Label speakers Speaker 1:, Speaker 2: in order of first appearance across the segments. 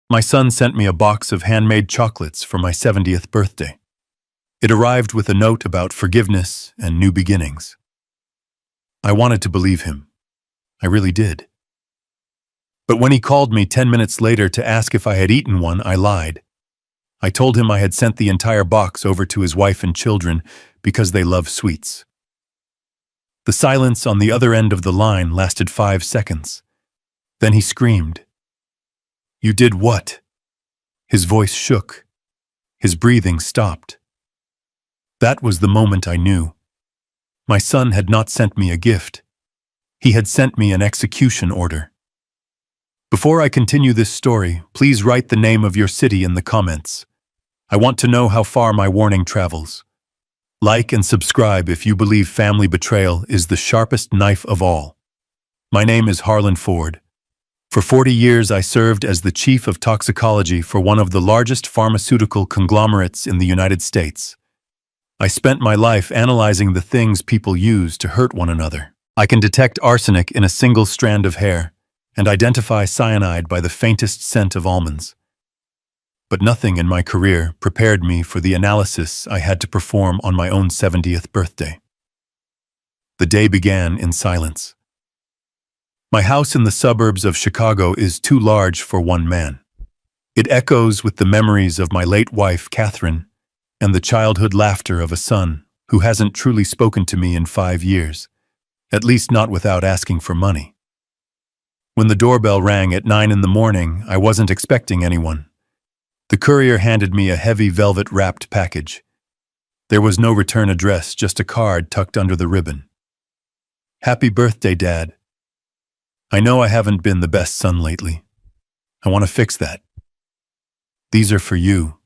Speaker 1: My son sent me a box of handmade chocolates for my 70th birthday. It arrived with a note about forgiveness and new beginnings. I wanted to believe him. I really did. But when he called me 10 minutes later to ask if I had eaten one, I lied. I told him I had sent the entire box over to his wife and children because they love sweets. The silence on the other end of the line lasted 5 seconds. Then he screamed. "You did what?" His voice shook. His breathing stopped. That was the moment I knew. My son had not sent me a gift. He had sent me an execution order. Before I continue this story, please write the name of your city in the comments. I want to know how far my warning travels. Like and subscribe if you believe family betrayal is the sharpest knife of all. My name is Harlan Ford. For 40 years, I served as the chief of toxicology for one of the largest pharmaceutical conglomerates in the United States. I spent my life analyzing the things people use to hurt one another. I can detect arsenic in a single strand of hair and identify cyanide by the faintest scent of almonds. But nothing in my career prepared me for the analysis I had to perform on my own 70th birthday. The day began in silence. My house in the suburbs of Chicago is too large for one man. It echoes with the memories of my late wife, Catherine, and the childhood laughter of a son who hasn't truly spoken to me in 5 years, at least not without asking for money. When the doorbell rang at 9 in the morning, I wasn't expecting anyone. The courier handed me a heavy velvet-wrapped package. There was no return address, just a card tucked under the ribbon. "Happy birthday, Dad. I know I haven't been the best son lately. I want to fix that. These are for you.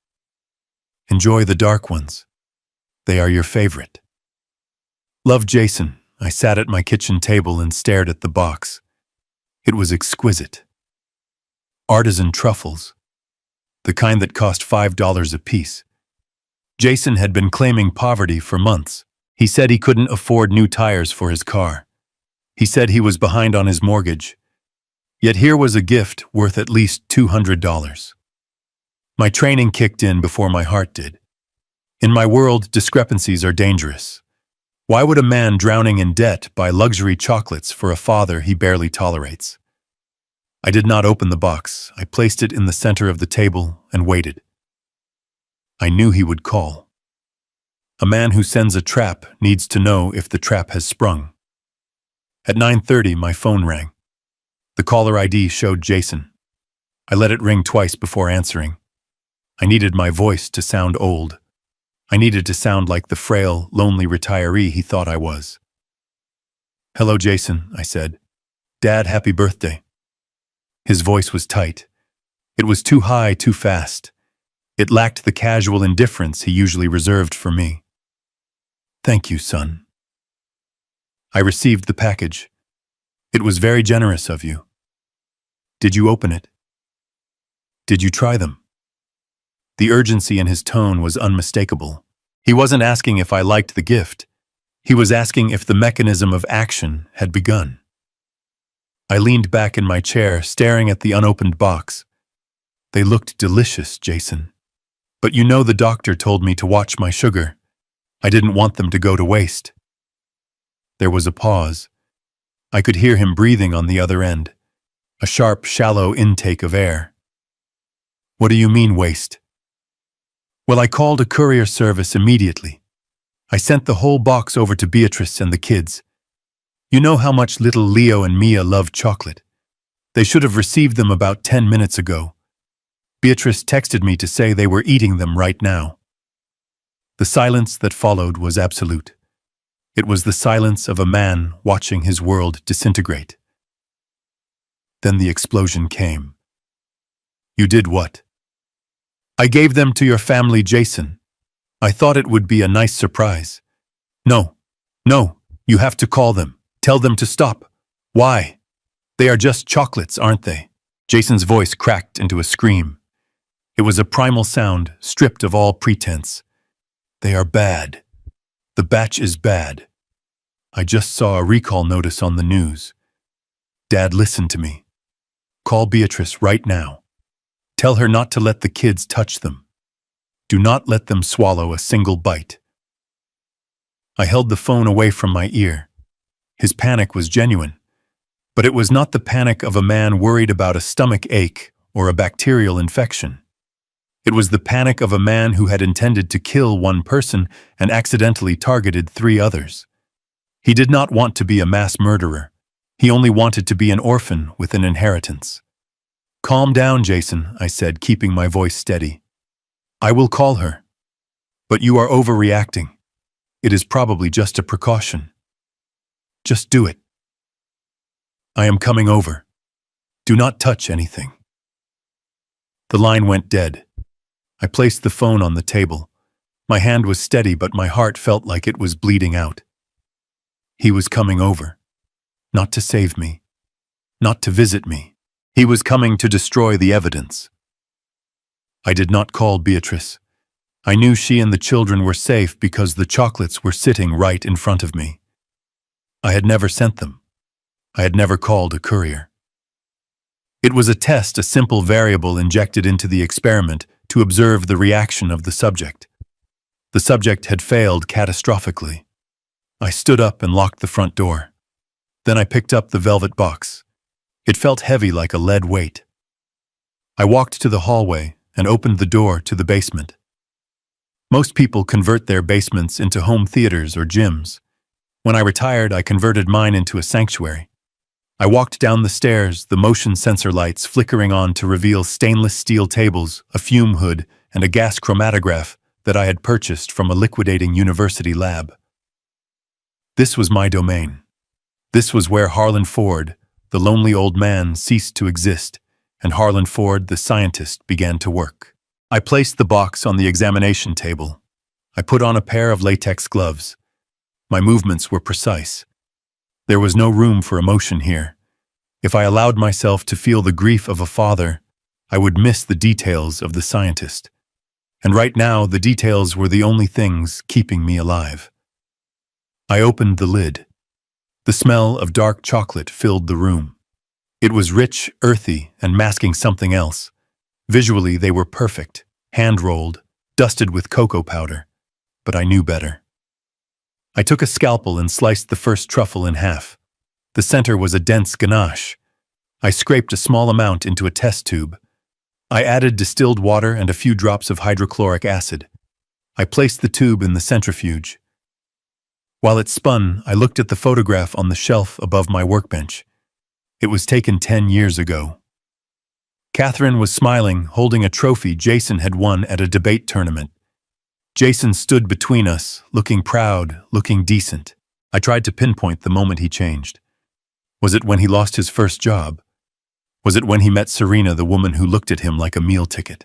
Speaker 1: Enjoy the dark ones. They are your favorite. Love, Jason." I sat at my kitchen table and stared at the box. It was exquisite. Artisan truffles, the kind that cost $5 a piece. Jason had been claiming poverty for months. He said he couldn't afford new tires for his car. He said he was behind on his mortgage. Yet here was a gift worth at least $200. My training kicked in before my heart did. In my world, discrepancies are dangerous. Why would a man drowning in debt buy luxury chocolates for a father he barely tolerates? I did not open the box. I placed it in the center of the table and waited. I knew he would call. A man who sends a trap needs to know if the trap has sprung. At 9:30, my phone rang. The caller ID showed Jason. I let it ring twice before answering. I needed my voice to sound old. I needed to sound like the frail, lonely retiree he thought I was. "Hello, Jason," I said. "Dad, happy birthday." His voice was tight. It was too high, too fast. It lacked the casual indifference he usually reserved for me. "Thank you, son." I received the package. "It was very generous of you. Did you open it? Did you try them?" The urgency in his tone was unmistakable. He wasn't asking if I liked the gift. He was asking if the mechanism of action had begun. I leaned back in my chair, staring at the unopened box. "They looked delicious, Jason. But you know the doctor told me to watch my sugar. I didn't want them to go to waste." There was a pause. I could hear him breathing on the other end, a sharp, shallow intake of air. "What do you mean, waste?" "Well, I called a courier service immediately. I sent the whole box over to Beatrice and the kids. You know how much little Leo and Mia love chocolate. They should have received them about 10 minutes ago. Beatrice texted me to say they were eating them right now." The silence that followed was absolute. It was the silence of a man watching his world disintegrate. Then the explosion came. "You did what?" "I gave them to your family, Jason. I thought it would be a nice surprise." No, you have to call them. Tell them to stop." "Why? They are just chocolates, aren't they?" Jason's voice cracked into a scream. It was a primal sound, stripped of all pretense. "They are bad. The batch is bad. I just saw a recall notice on the news. Dad, listen to me. Call Beatrice right now. Tell her not to let the kids touch them. Do not let them swallow a single bite. I held the phone away from my ear. His panic was genuine, but it was not the panic of a man worried about a stomach ache or a bacterial infection. It was the panic of a man who had intended to kill one person and accidentally targeted 3 others. He did not want to be a mass murderer. He only wanted to be an orphan with an inheritance. Calm down, Jason, I said, keeping my voice steady. I will call her. But you are overreacting. It is probably just a precaution. Just do it. I am coming over. Do not touch anything. The line went dead. I placed the phone on the table. My hand was steady, but my heart felt like it was bleeding out. He was coming over. Not to save me. Not to visit me. He was coming to destroy the evidence. I did not call Beatrice. I knew she and the children were safe because the chocolates were sitting right in front of me. I had never sent them. I had never called a courier. It was a test, a simple variable injected into the experiment to observe the reaction of the subject. The subject had failed catastrophically. I stood up and locked the front door. Then I picked up the velvet box. It felt heavy like a lead weight. I walked to the hallway and opened the door to the basement. Most people convert their basements into home theaters or gyms. When I retired, I converted mine into a sanctuary. I walked down the stairs, the motion sensor lights flickering on to reveal stainless steel tables, a fume hood, and a gas chromatograph that I had purchased from a liquidating university lab. This was my domain. This was where Harlan Ford, the lonely old man, ceased to exist, and Harlan Ford, the scientist, began to work. I placed the box on the examination table. I put on a pair of latex gloves. My movements were precise. There was no room for emotion here. If I allowed myself to feel the grief of a father, I would miss the details of the scientist. And right now, the details were the only things keeping me alive. I opened the lid. The smell of dark chocolate filled the room. It was rich, earthy, and masking something else. Visually, they were perfect, hand-rolled, dusted with cocoa powder. But I knew better. I took a scalpel and sliced the first truffle in half. The center was a dense ganache. I scraped a small amount into a test tube. I added distilled water and a few drops of hydrochloric acid. I placed the tube in the centrifuge. While it spun, I looked at the photograph on the shelf above my workbench. It was taken 10 years ago. Catherine was smiling, holding a trophy Jason had won at a debate tournament. Jason stood between us, looking proud, looking decent. I tried to pinpoint the moment he changed. Was it when he lost his first job? Was it when he met Serena, the woman who looked at him like a meal ticket?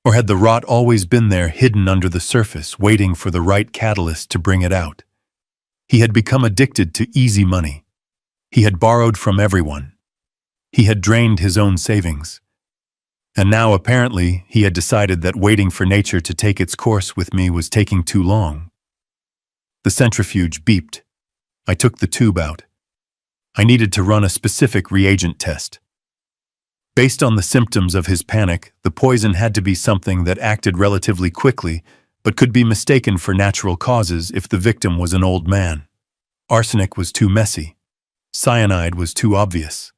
Speaker 1: Or had the rot always been there, hidden under the surface, waiting for the right catalyst to bring it out? He had become addicted to easy money. He had borrowed from everyone. He had drained his own savings. And now, apparently, he had decided that waiting for nature to take its course with me was taking too long. The centrifuge beeped. I took the tube out. I needed to run a specific reagent test. Based on the symptoms of his panic, the poison had to be something that acted relatively quickly, but could be mistaken for natural causes if the victim was an old man. Arsenic was too messy. Cyanide was too obvious.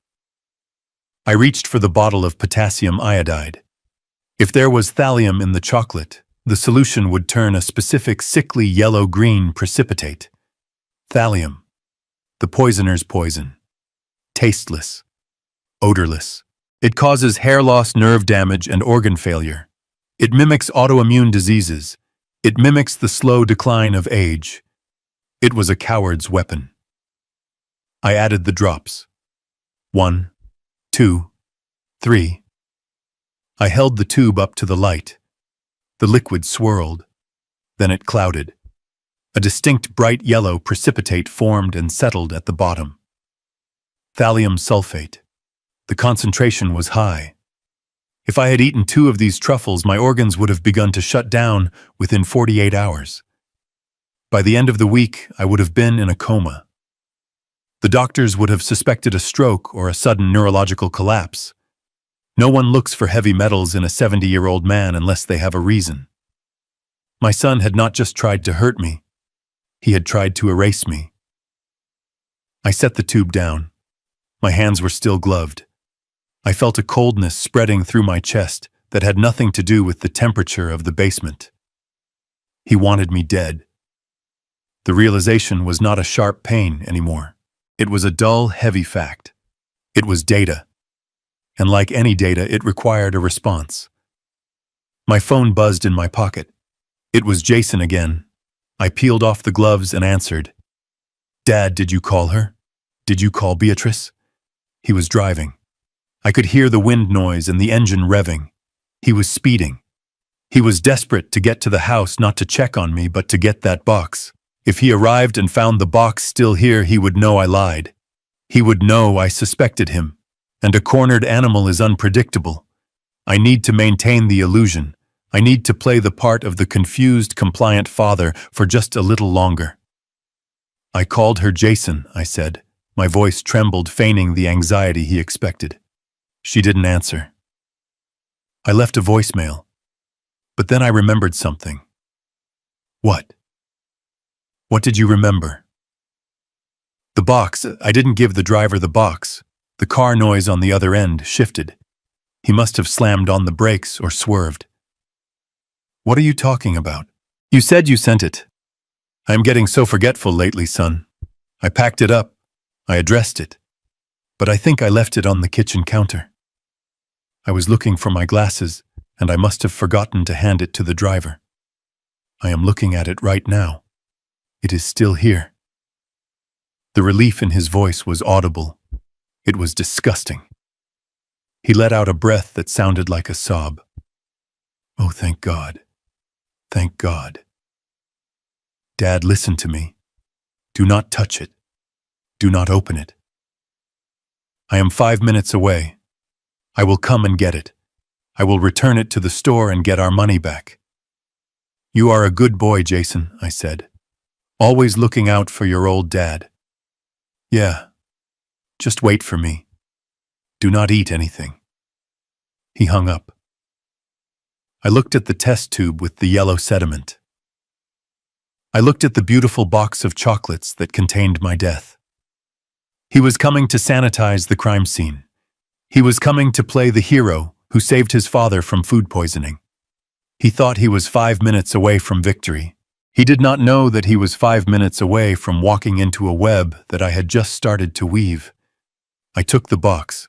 Speaker 1: I reached for the bottle of potassium iodide. If there was thallium in the chocolate, the solution would turn a specific sickly yellow-green precipitate. Thallium, the poisoner's poison. Tasteless. Odorless. It causes hair loss, nerve damage, and organ failure. It mimics autoimmune diseases. It mimics the slow decline of age. It was a coward's weapon. I added the drops. 1, 2, 3. I held the tube up to the light. The liquid swirled. Then it clouded. A distinct bright yellow precipitate formed and settled at the bottom. Thallium sulfate. The concentration was high. If I had eaten 2 of these truffles, my organs would have begun to shut down within 48 hours. By the end of the week, I would have been in a coma. The doctors would have suspected a stroke or a sudden neurological collapse. No one looks for heavy metals in a 70-year-old man unless they have a reason. My son had not just tried to hurt me, he had tried to erase me. I set the tube down. My hands were still gloved. I felt a coldness spreading through my chest that had nothing to do with the temperature of the basement. He wanted me dead. The realization was not a sharp pain anymore. It was a dull, heavy fact. It was data. And like any data, it required a response. My phone buzzed in my pocket. It was Jason again. I peeled off the gloves and answered. "Dad, did you call her? Did you call Beatrice?" He was driving. I could hear the wind noise and the engine revving. He was speeding. He was desperate to get to the house, not to check on me, but to get that box. If he arrived and found the box still here, he would know I lied. He would know I suspected him. And a cornered animal is unpredictable. I need to maintain the illusion. I need to play the part of the confused, compliant father for just a little longer. "I called her Jason," I said. My voice trembled, feigning the anxiety he expected. She didn't answer. I left a voicemail. But then I remembered something. What? What did you remember? The box. I didn't give the driver the box. The car noise on the other end shifted. He must have slammed on the brakes or swerved. "What are you talking about? You said you sent it." "I am getting so forgetful lately, son. I packed it up. I addressed it. But I think I left it on the kitchen counter. I was looking for my glasses, and I must have forgotten to hand it to the driver. I am looking at it right now. It is still here." The relief in his voice was audible. It was disgusting. He let out a breath that sounded like a sob. "Oh, thank God. Thank God." "Dad, listen to me. Do not touch it. Do not open it. I am 5 minutes away. I will come and get it. I will return it to the store and get our money back." "You are a good boy, Jason," I said. "Always looking out for your old dad." "Yeah. Just wait for me. Do not eat anything." He hung up. I looked at the test tube with the yellow sediment. I looked at the beautiful box of chocolates that contained my death. He was coming to sanitize the crime scene. He was coming to play the hero who saved his father from food poisoning. He thought he was 5 minutes away from victory. He did not know that he was 5 minutes away from walking into a web that I had just started to weave. I took the box.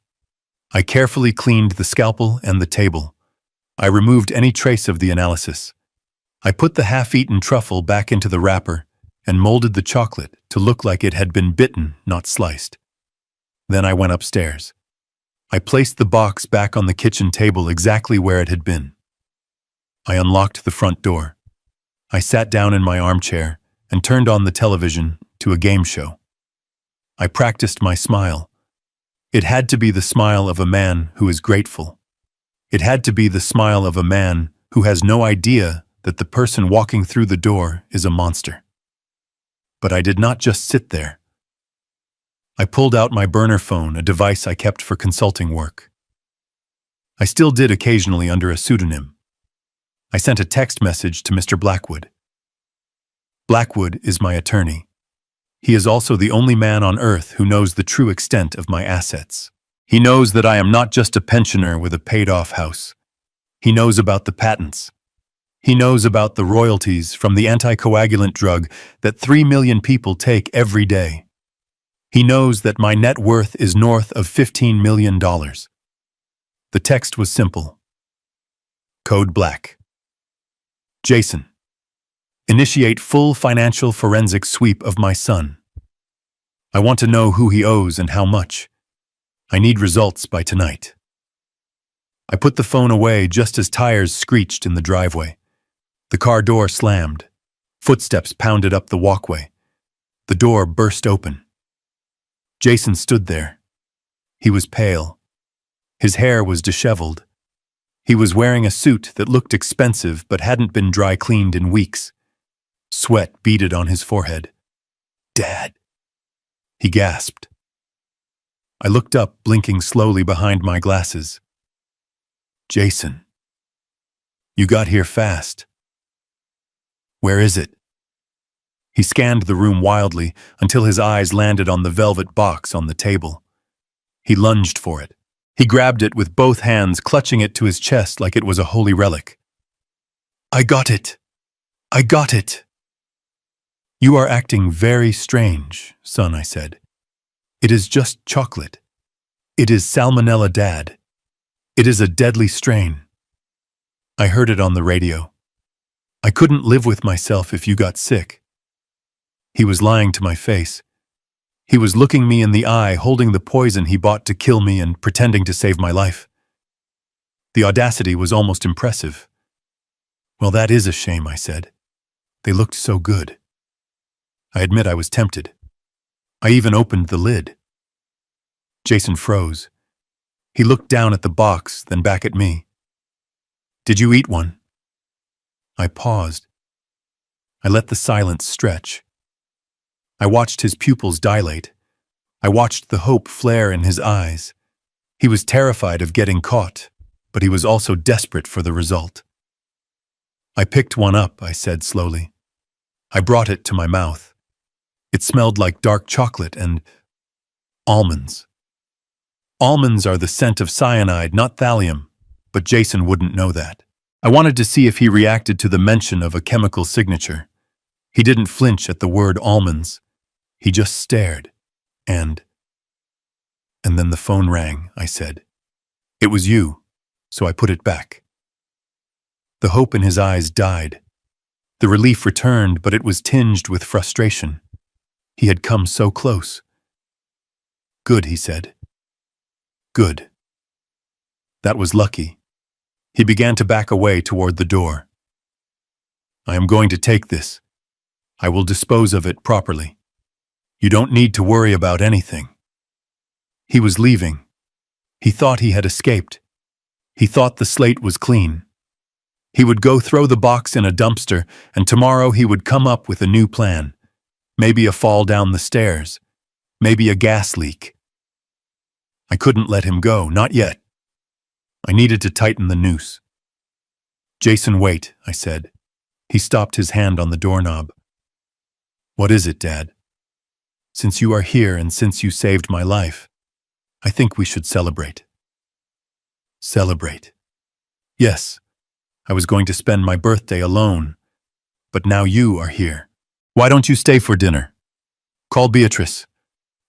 Speaker 1: I carefully cleaned the scalpel and the table. I removed any trace of the analysis. I put the half-eaten truffle back into the wrapper and molded the chocolate to look like it had been bitten, not sliced. Then I went upstairs. I placed the box back on the kitchen table exactly where it had been. I unlocked the front door. I sat down in my armchair and turned on the television to a game show. I practiced my smile. It had to be the smile of a man who is grateful. It had to be the smile of a man who has no idea that the person walking through the door is a monster. But I did not just sit there. I pulled out my burner phone, a device I kept for consulting work. I still did occasionally under a pseudonym. I sent a text message to Mr. Blackwood. Blackwood is my attorney. He is also the only man on earth who knows the true extent of my assets. He knows that I am not just a pensioner with a paid-off house. He knows about the patents. He knows about the royalties from the anticoagulant drug that 3 million people take every day. He knows that my net worth is north of $15 million. The text was simple. Code Black. Jason, initiate full financial forensic sweep of my son. I want to know who he owes and how much. I need results by tonight. I put the phone away just as tires screeched in the driveway. The car door slammed. Footsteps pounded up the walkway. The door burst open. Jason stood there. He was pale. His hair was disheveled. He was wearing a suit that looked expensive but hadn't been dry cleaned in weeks. Sweat beaded on his forehead. "Dad," he gasped. I looked up, blinking slowly behind my glasses. Jason. You got here fast. Where is it? He scanned the room wildly until his eyes landed on the velvet box on the table. He lunged for it. He grabbed it with both hands, clutching it to his chest like it was a holy relic. I got it! I got it! You are acting very strange, son, I said. It is just chocolate. It is Salmonella, Dad. It is a deadly strain. I heard it on the radio. I couldn't live with myself if you got sick. He was lying to my face. He was looking me in the eye, holding the poison he bought to kill me and pretending to save my life. The audacity was almost impressive. Well, that is a shame, I said. They looked so good. I admit I was tempted. I even opened the lid. Jason froze. He looked down at the box, then back at me. Did you eat one? I paused. I let the silence stretch. I watched his pupils dilate. I watched the hope flare in his eyes. He was terrified of getting caught, but he was also desperate for the result. I picked one up, I said slowly. I brought it to my mouth. It smelled like dark chocolate and almonds. Almonds are the scent of cyanide, not thallium, but Jason wouldn't know that. I wanted to see if he reacted to the mention of a chemical signature. He didn't flinch at the word almonds. He just stared, and then the phone rang, I said. It was you, so I put it back. The hope in his eyes died. The relief returned, but it was tinged with frustration. He had come so close. Good, he said. Good. That was lucky. He began to back away toward the door. I am going to take this. I will dispose of it properly. You don't need to worry about anything. He was leaving. He thought he had escaped. He thought the slate was clean. He would go throw the box in a dumpster, and tomorrow he would come up with a new plan. Maybe a fall down the stairs. Maybe a gas leak. I couldn't let him go, not yet. I needed to tighten the noose. Jason, wait, I said. He stopped his hand on the doorknob. What is it, Dad? Since you are here and since you saved my life, I think we should celebrate. Celebrate. Yes, I was going to spend my birthday alone, but now you are here. Why don't you stay for dinner? Call Beatrice.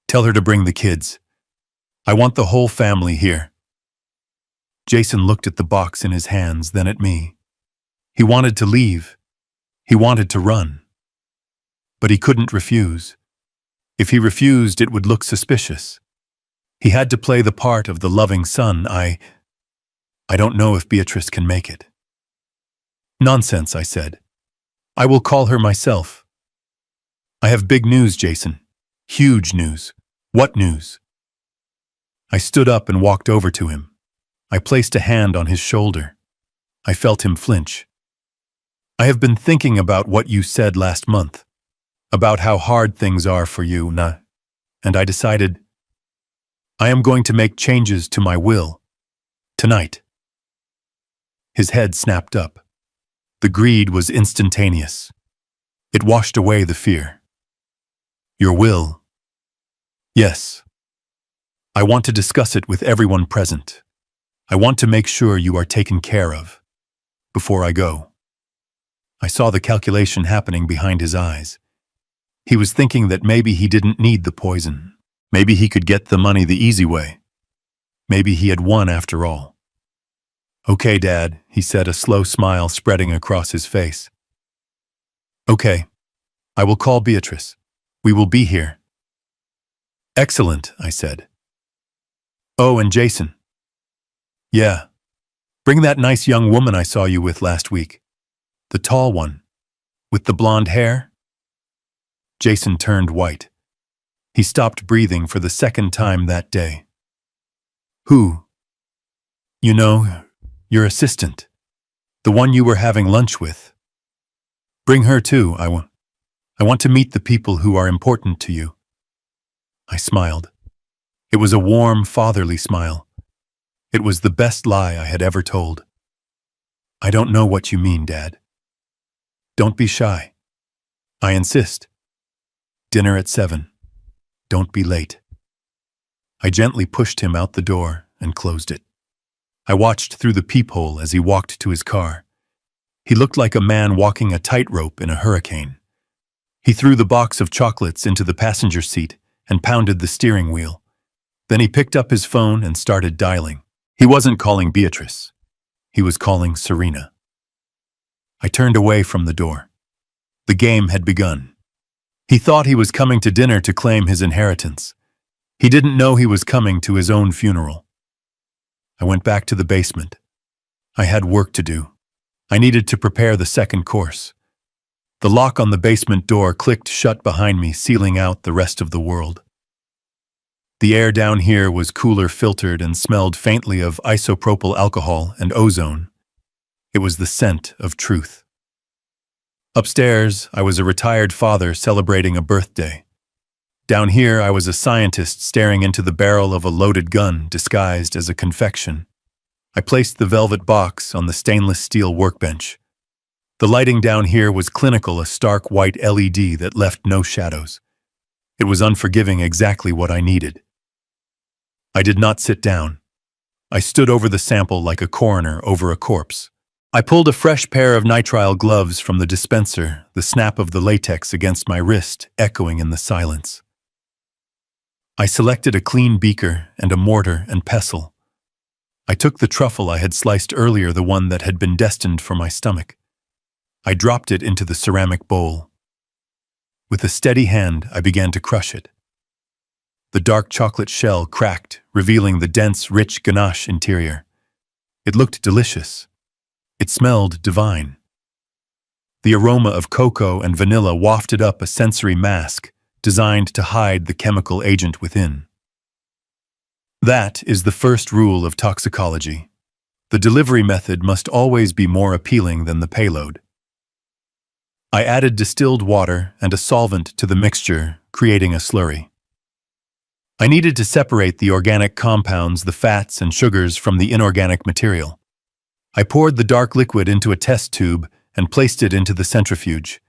Speaker 1: Tell her to bring the kids. I want the whole family here. Jason looked at the box in his hands, then at me. He wanted to leave. He wanted to run. But he couldn't refuse. If he refused, it would look suspicious. He had to play the part of the loving son. I don't know if Beatrice can make it. Nonsense, I said. I will call her myself. I have big news, Jason. Huge news. What news? I stood up and walked over to him. I placed a hand on his shoulder. I felt him flinch. I have been thinking about what you said last month, about how hard things are for you, and I decided I am going to make changes to my will. Tonight. His head snapped up. The greed was instantaneous. It washed away the fear. Your will? Yes. I want to discuss it with everyone present. I want to make sure you are taken care of. Before I go. I saw the calculation happening behind his eyes. He was thinking that maybe he didn't need the poison. Maybe he could get the money the easy way. Maybe he had won after all. Okay, Dad, he said, a slow smile spreading across his face. Okay. I will call Beatrice. We will be here. Excellent, I said. Oh, and Jason. Yeah. Bring that nice young woman I saw you with last week. The tall one. With the blonde hair. Jason turned white. He stopped breathing for the second time that day. Who? You know, your assistant. The one you were having lunch with. Bring her too, I want to meet the people who are important to you. I smiled. It was a warm, fatherly smile. It was the best lie I had ever told. I don't know what you mean, Dad. Don't be shy. I insist. Dinner at 7. Don't be late. I gently pushed him out the door and closed it. I watched through the peephole as he walked to his car. He looked like a man walking a tightrope in a hurricane. He threw the box of chocolates into the passenger seat and pounded the steering wheel. Then he picked up his phone and started dialing. He wasn't calling Beatrice. He was calling Serena. I turned away from the door. The game had begun. He thought he was coming to dinner to claim his inheritance. He didn't know he was coming to his own funeral. I went back to the basement. I had work to do. I needed to prepare the second course. The lock on the basement door clicked shut behind me, sealing out the rest of the world. The air down here was cooler filtered and smelled faintly of isopropyl alcohol and ozone. It was the scent of truth. Upstairs, I was a retired father celebrating a birthday. Down here, I was a scientist staring into the barrel of a loaded gun disguised as a confection. I placed the velvet box on the stainless steel workbench. The lighting down here was clinical, a stark white LED that left no shadows. It was unforgiving, exactly what I needed. I did not sit down. I stood over the sample like a coroner over a corpse. I pulled a fresh pair of nitrile gloves from the dispenser, the snap of the latex against my wrist echoing in the silence. I selected a clean beaker and a mortar and pestle. I took the truffle I had sliced earlier, the one that had been destined for my stomach. I dropped it into the ceramic bowl. With a steady hand, I began to crush it. The dark chocolate shell cracked, revealing the dense, rich ganache interior. It looked delicious. It smelled divine. The aroma of cocoa and vanilla wafted up a sensory mask designed to hide the chemical agent within. That is the first rule of toxicology. The delivery method must always be more appealing than the payload. I added distilled water and a solvent to the mixture, creating a slurry. I needed to separate the organic compounds, the fats and sugars, from the inorganic material. I poured the dark liquid into a test tube and placed it into the centrifuge.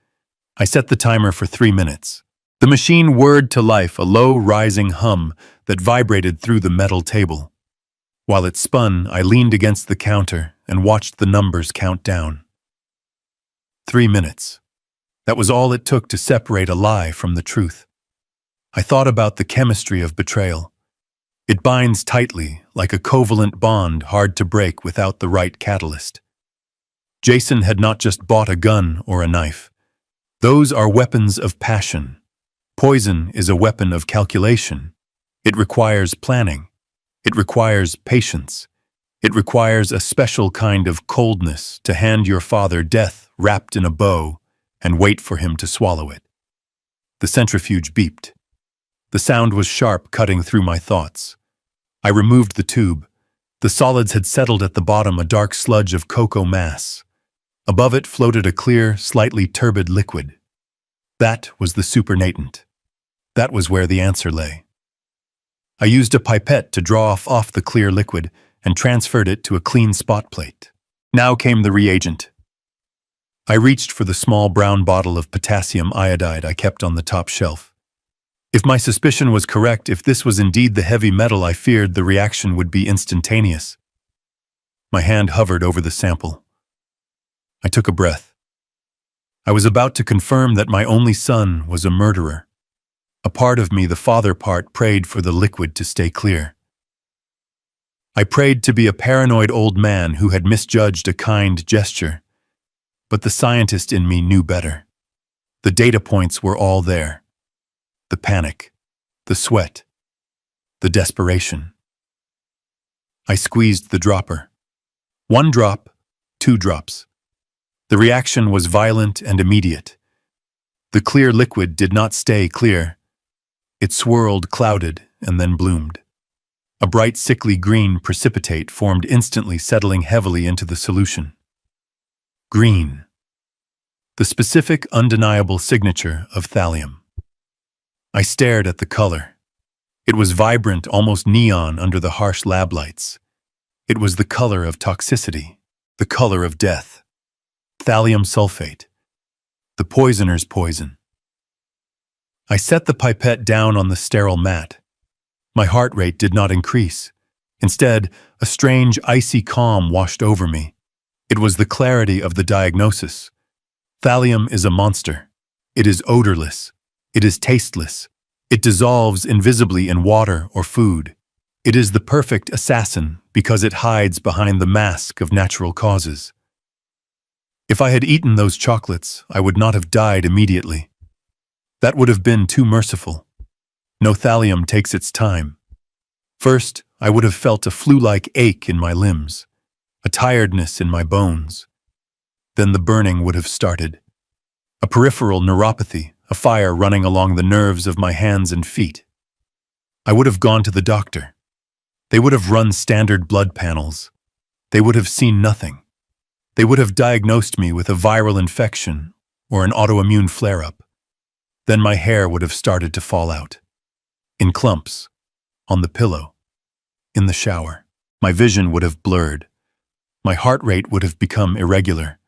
Speaker 1: I set the timer for 3 minutes. The machine whirred to life, a low, rising hum that vibrated through the metal table. While it spun, I leaned against the counter and watched the numbers count down. 3 minutes. That was all it took to separate a lie from the truth. I thought about the chemistry of betrayal. It binds tightly, like a covalent bond hard to break without the right catalyst. Jason had not just bought a gun or a knife. Those are weapons of passion. Poison is a weapon of calculation. It requires planning. It requires patience. It requires a special kind of coldness to hand your father death wrapped in a bow and wait for him to swallow it. The centrifuge beeped. The sound was sharp, cutting through my thoughts. I removed the tube. The solids had settled at the bottom, a dark sludge of cocoa mass. Above it floated a clear, slightly turbid liquid. That was the supernatant. That was where the answer lay. I used a pipette to draw off the clear liquid and transferred it to a clean spot plate. Now came the reagent. I reached for the small brown bottle of potassium iodide I kept on the top shelf. If my suspicion was correct, if this was indeed the heavy metal I feared, the reaction would be instantaneous. My hand hovered over the sample. I took a breath. I was about to confirm that my only son was a murderer. A part of me, the father part, prayed for the liquid to stay clear. I prayed to be a paranoid old man who had misjudged a kind gesture. But the scientist in me knew better. The data points were all there. The panic, the sweat, the desperation. I squeezed the dropper. 1 drop, 2 drops. The reaction was violent and immediate. The clear liquid did not stay clear. It swirled, clouded, and then bloomed. A bright, sickly green precipitate formed instantly, settling heavily into the solution. Green. The specific, undeniable signature of thallium. I stared at the color. It was vibrant, almost neon under the harsh lab lights. It was the color of toxicity, the color of death. Thallium sulfate, the poisoner's poison. I set the pipette down on the sterile mat. My heart rate did not increase. Instead, a strange, icy calm washed over me. It was the clarity of the diagnosis. Thallium is a monster. It is odorless. It is tasteless. It dissolves invisibly in water or food. It is the perfect assassin because it hides behind the mask of natural causes. If I had eaten those chocolates, I would not have died immediately. That would have been too merciful. No, thallium takes its time. First, I would have felt a flu-like ache in my limbs, a tiredness in my bones. Then the burning would have started. A peripheral neuropathy, a fire running along the nerves of my hands and feet. I would have gone to the doctor. They would have run standard blood panels. They would have seen nothing. They would have diagnosed me with a viral infection or an autoimmune flare-up. Then my hair would have started to fall out. In clumps, on the pillow, in the shower. My vision would have blurred. My heart rate would have become irregular.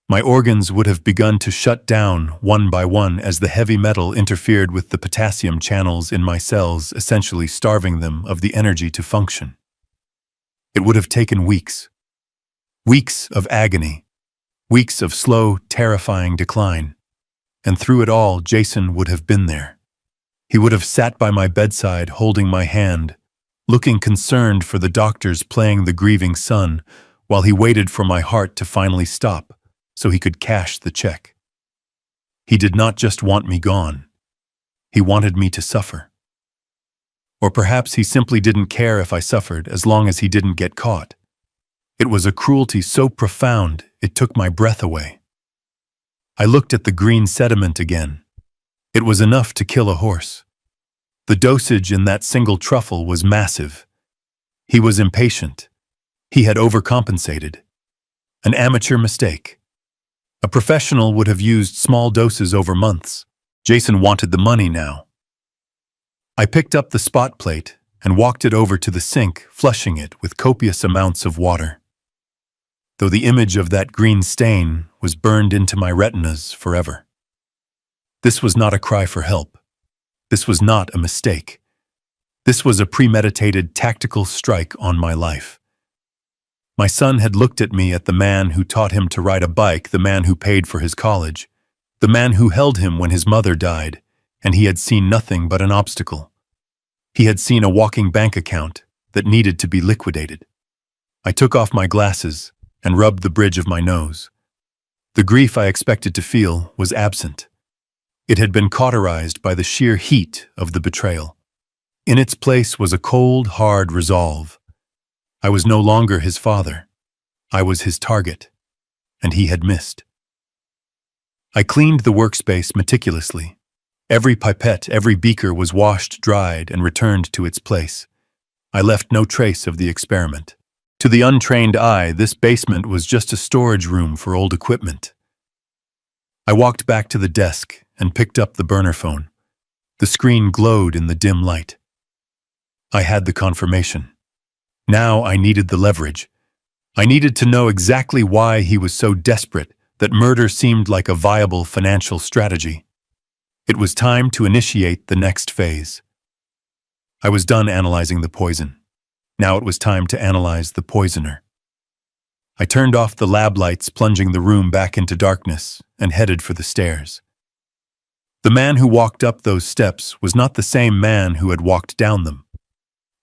Speaker 1: My organs would have begun to shut down one by one as the heavy metal interfered with the potassium channels in my cells, essentially starving them of the energy to function. It would have taken weeks. Weeks of agony. Weeks of slow, terrifying decline. And through it all, Jason would have been there. He would have sat by my bedside holding my hand, looking concerned for the doctors playing the grieving son, while he waited for my heart to finally stop so he could cash the check. He did not just want me gone. He wanted me to suffer. Or perhaps he simply didn't care if I suffered as long as he didn't get caught. It was a cruelty so profound it took my breath away. I looked at the green sediment again. It was enough to kill a horse. The dosage in that single truffle was massive. He was impatient. He had overcompensated. An amateur mistake. A professional would have used small doses over months. Jason wanted the money now. I picked up the spot plate and walked it over to the sink, flushing it with copious amounts of water. Though the image of that green stain was burned into my retinas forever. This was not a cry for help. This was not a mistake. This was a premeditated tactical strike on my life. My son had looked at me, at the man who taught him to ride a bike, the man who paid for his college, the man who held him when his mother died, and he had seen nothing but an obstacle. He had seen a walking bank account that needed to be liquidated. I took off my glasses and rubbed the bridge of my nose. The grief I expected to feel was absent. It had been cauterized by the sheer heat of the betrayal. In its place was a cold, hard resolve. I was no longer his father. I was his target, and he had missed. I cleaned the workspace meticulously. Every pipette, every beaker was washed, dried, and returned to its place. I left no trace of the experiment. To the untrained eye, this basement was just a storage room for old equipment. I walked back to the desk and picked up the burner phone. The screen glowed in the dim light. I had the confirmation. Now I needed the leverage. I needed to know exactly why he was so desperate that murder seemed like a viable financial strategy. It was time to initiate the next phase. I was done analyzing the poison. Now it was time to analyze the poisoner. I turned off the lab lights, plunging the room back into darkness, and headed for the stairs. The man who walked up those steps was not the same man who had walked down them.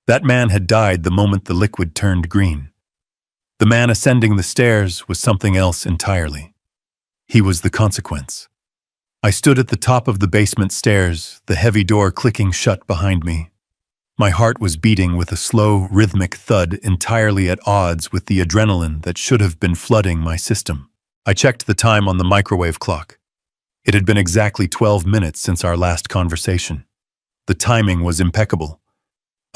Speaker 1: That man had died the moment the liquid turned green. The man ascending the stairs was something else entirely. He was the consequence. I stood at the top of the basement stairs, the heavy door clicking shut behind me. My heart was beating with a slow, rhythmic thud entirely at odds with the adrenaline that should have been flooding my system. I checked the time on the microwave clock. It had been exactly 12 minutes since our last conversation. The timing was impeccable.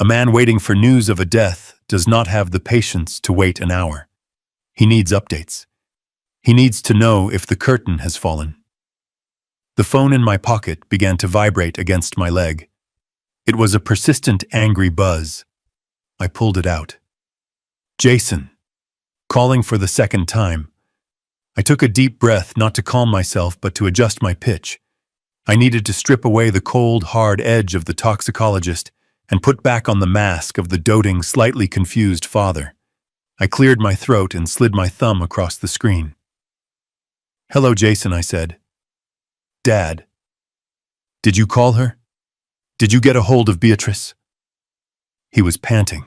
Speaker 1: A man waiting for news of a death does not have the patience to wait an hour. He needs updates. He needs to know if the curtain has fallen. The phone in my pocket began to vibrate against my leg. It was a persistent, angry buzz. I pulled it out. Jason. Calling for the second time. I took a deep breath, not to calm myself, but to adjust my pitch. I needed to strip away the cold, hard edge of the toxicologist and put back on the mask of the doting, slightly confused father. I cleared my throat and slid my thumb across the screen. "Hello, Jason," I said. "Dad. Did you call her? Did you get a hold of Beatrice?" He was panting.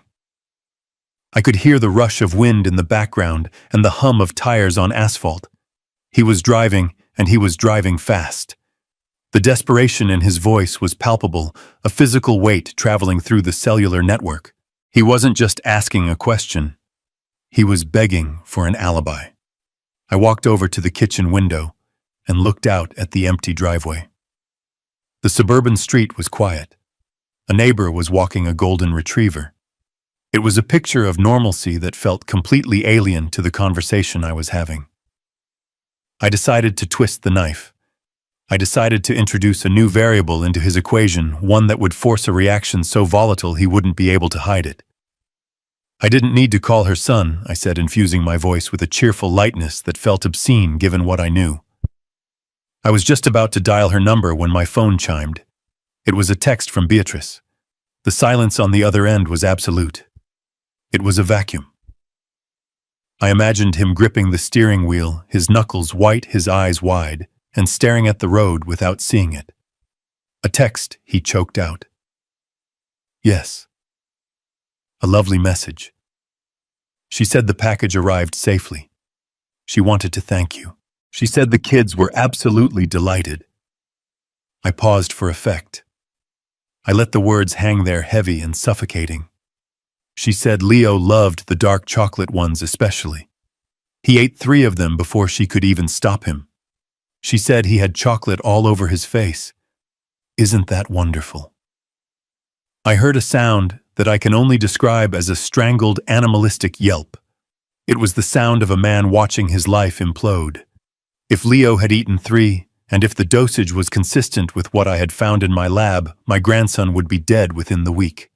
Speaker 1: I could hear the rush of wind in the background and the hum of tires on asphalt. He was driving, and he was driving fast. The desperation in his voice was palpable, a physical weight traveling through the cellular network. He wasn't just asking a question. He was begging for an alibi. I walked over to the kitchen window and looked out at the empty driveway. The suburban street was quiet. A neighbor was walking a golden retriever. It was a picture of normalcy that felt completely alien to the conversation I was having. I decided to twist the knife. I decided to introduce a new variable into his equation, one that would force a reaction so volatile he wouldn't be able to hide it. "I didn't need to call her son," I said, infusing my voice with a cheerful lightness that felt obscene given what I knew. I was just about to dial her number when my phone chimed. It was a text from Beatrice. The silence on the other end was absolute. It was a vacuum. I imagined him gripping the steering wheel, his knuckles white, his eyes wide, and staring at the road without seeing it. "A text," he choked out. "Yes. A lovely message. She said the package arrived safely. She wanted to thank you. She said the kids were absolutely delighted." I paused for effect. I let the words hang there heavy and suffocating. She said Leo loved the dark chocolate ones especially. He ate 3 of them before she could even stop him. She said he had chocolate all over his face. Isn't that wonderful? I heard a sound that I can only describe as a strangled animalistic yelp. It was the sound of a man watching his life implode. If Leo had eaten 3, and if the dosage was consistent with what I had found in my lab, my grandson would be dead within the week.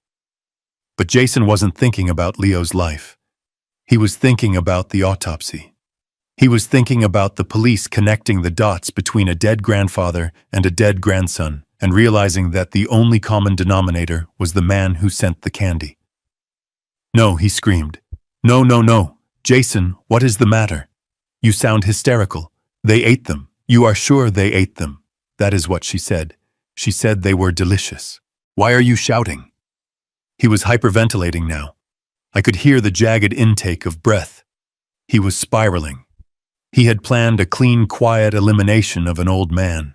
Speaker 1: But Jason wasn't thinking about Leo's life. He was thinking about the autopsy. He was thinking about the police connecting the dots between a dead grandfather and a dead grandson, and realizing that the only common denominator was the man who sent the candy. "No," he screamed. "No, no, no. Jason, what is the matter? You sound hysterical. They ate them. You are sure they ate them?" That is what she said. She said they were delicious. "Why are you shouting?" He was hyperventilating now. I could hear the jagged intake of breath. He was spiraling. He had planned a clean, quiet elimination of an old man.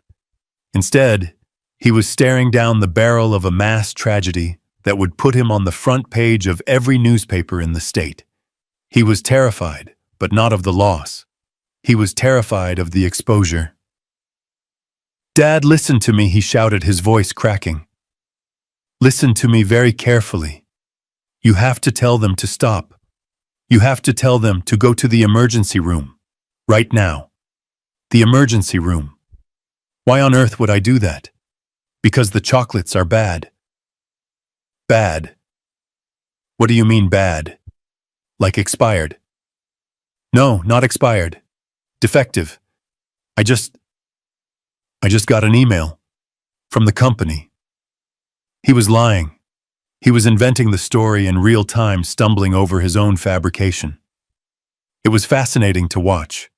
Speaker 1: Instead, he was staring down the barrel of a mass tragedy that would put him on the front page of every newspaper in the state. He was terrified, but not of the loss. He was terrified of the exposure. "Dad, listen to me," he shouted, his voice cracking. "Listen to me very carefully. You have to tell them to stop. You have to tell them to go to the emergency room. Right now. The emergency room. Why on earth would I do that? Because the chocolates are bad." "Bad? What do you mean bad? Like expired?" "No, not expired. Defective. I just got an email. From the company." He was lying. He was inventing the story in real time, stumbling over his own fabrication. It was fascinating to watch.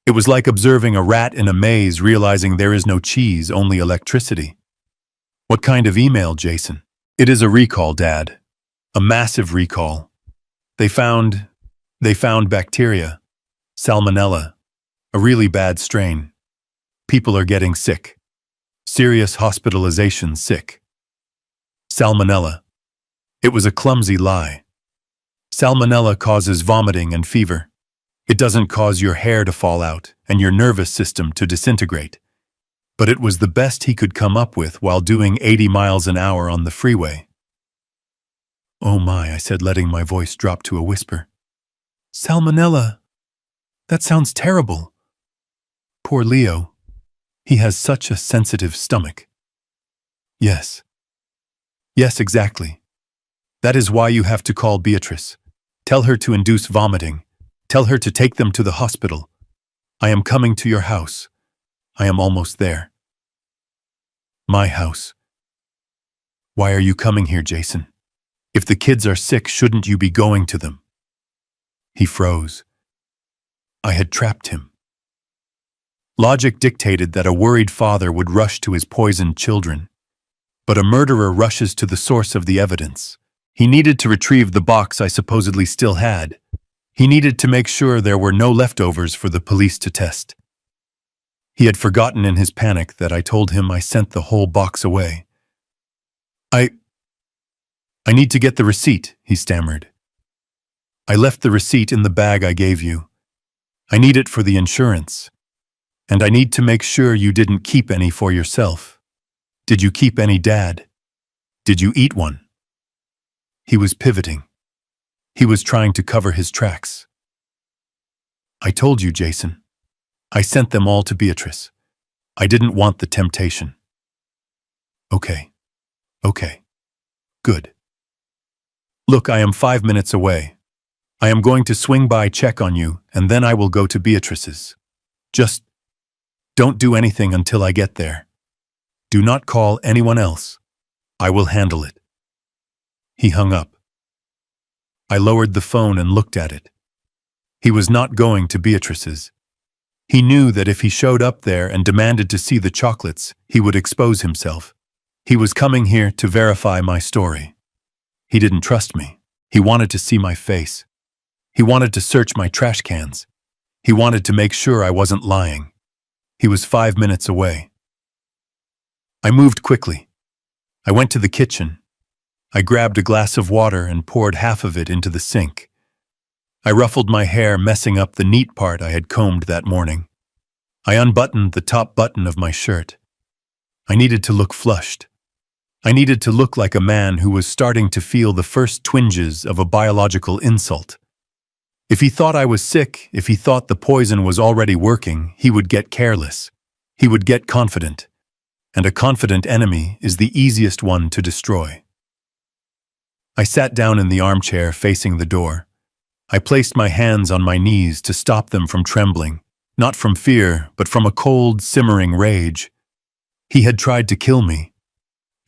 Speaker 1: It was like observing a rat in a maze, realizing there is no cheese, only electricity. "What kind of email, Jason?" "It is a recall, Dad. A massive recall. They found bacteria. Salmonella. A really bad strain. People are getting sick. Serious hospitalization sick. Salmonella. It was a clumsy lie. Salmonella causes vomiting and fever. It doesn't cause your hair to fall out and your nervous system to disintegrate. But it was the best he could come up with while doing 80 miles an hour on the freeway. "Oh my," I said, letting my voice drop to a whisper. "Salmonella. That sounds terrible. Poor Leo. He has such a sensitive stomach." "Yes. Yes, exactly. That is why you have to call Beatrice. Tell her to induce vomiting. Tell her to take them to the hospital. I am coming to your house. I am almost there. My house. Why are you coming here, Jason? If the kids are sick, shouldn't you be going to them? He froze. I had trapped him. Logic dictated that a worried father would rush to his poisoned children. But a murderer rushes to the source of the evidence. He needed to retrieve the box I supposedly still had. He needed to make sure there were no leftovers for the police to test. He had forgotten in his panic that I told him I sent the whole box away. I need to get the receipt, he stammered. I left the receipt in the bag I gave you. I need it for the insurance. And I need to make sure you didn't keep any for yourself. Did you keep any, Dad? Did you eat one? He was pivoting. He was trying to cover his tracks. I told you, Jason. I sent them all to Beatrice. I didn't want the temptation. Okay. Good. Look, I am 5 minutes away. I am going to swing by, check on you, and then I will go to Beatrice's. Just don't do anything until I get there. Do not call anyone else. I will handle it. He hung up. I lowered the phone and looked at it. He was not going to Beatrice's. He knew that if he showed up there and demanded to see the chocolates, he would expose himself. He was coming here to verify my story. He didn't trust me. He wanted to see my face. He wanted to search my trash cans. He wanted to make sure I wasn't lying. He was 5 minutes away. I moved quickly. I went to the kitchen. I grabbed a glass of water and poured half of it into the sink. I ruffled my hair, messing up the neat part I had combed that morning. I unbuttoned the top button of my shirt. I needed to look flushed. I needed to look like a man who was starting to feel the first twinges of a biological insult. If he thought I was sick, if he thought the poison was already working, he would get careless. He would get confident. And a confident enemy is the easiest one to destroy. I sat down in the armchair facing the door. I placed my hands on my knees to stop them from trembling, not from fear, but from a cold, simmering rage. He had tried to kill me.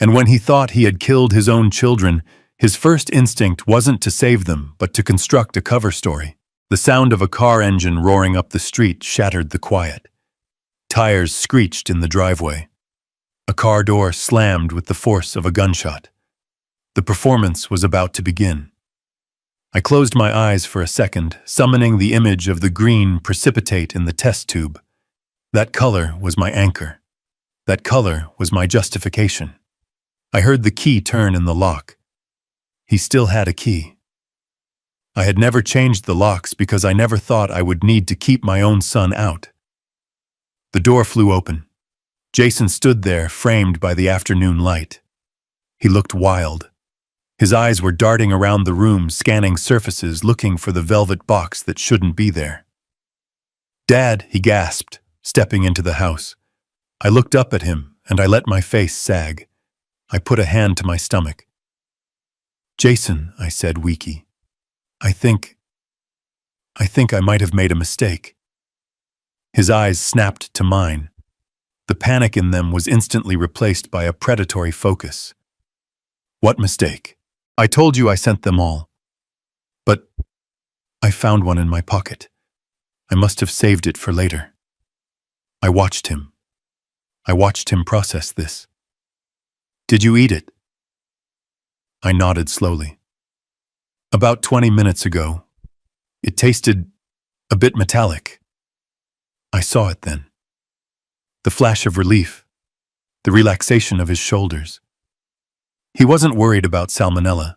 Speaker 1: And when he thought he had killed his own children, his first instinct wasn't to save them, but to construct a cover story. The sound of a car engine roaring up the street shattered the quiet. Tires screeched in the driveway. A car door slammed with the force of a gunshot. The performance was about to begin. I closed my eyes for a second, summoning the image of the green precipitate in the test tube. That color was my anchor. That color was my justification. I heard the key turn in the lock. He still had a key. I had never changed the locks because I never thought I would need to keep my own son out. The door flew open. Jason stood there, framed by the afternoon light. He looked wild. His eyes were darting around the room, scanning surfaces, looking for the velvet box that shouldn't be there. "Dad," he gasped, stepping into the house. I looked up at him, and I let my face sag. I put a hand to my stomach. "Jason," I said, weaky. I think I might have made a mistake." His eyes snapped to mine. The panic in them was instantly replaced by a predatory focus. "What mistake? I told you I sent them all." "But I found one in my pocket. I must have saved it for later." I watched him. I watched him process this. "Did you eat it?" I nodded slowly. "About 20 minutes ago. It tasted a bit metallic." I saw it then. The flash of relief, the relaxation of his shoulders. He wasn't worried about salmonella.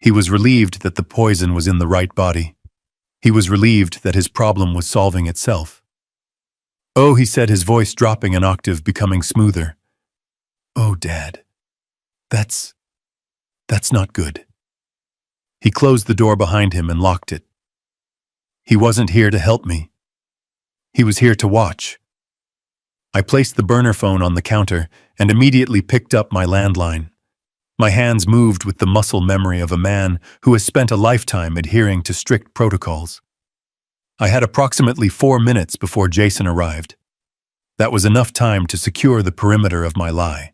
Speaker 1: He was relieved that the poison was in the right body. He was relieved that his problem was solving itself. "Oh," he said, his voice dropping an octave, becoming smoother. "Oh, Dad, that's not good." He closed the door behind him and locked it. He wasn't here to help me. He was here to watch. I placed the burner phone on the counter and immediately picked up my landline. My hands moved with the muscle memory of a man who has spent a lifetime adhering to strict protocols. I had approximately 4 minutes before Jason arrived. That was enough time to secure the perimeter of my lie.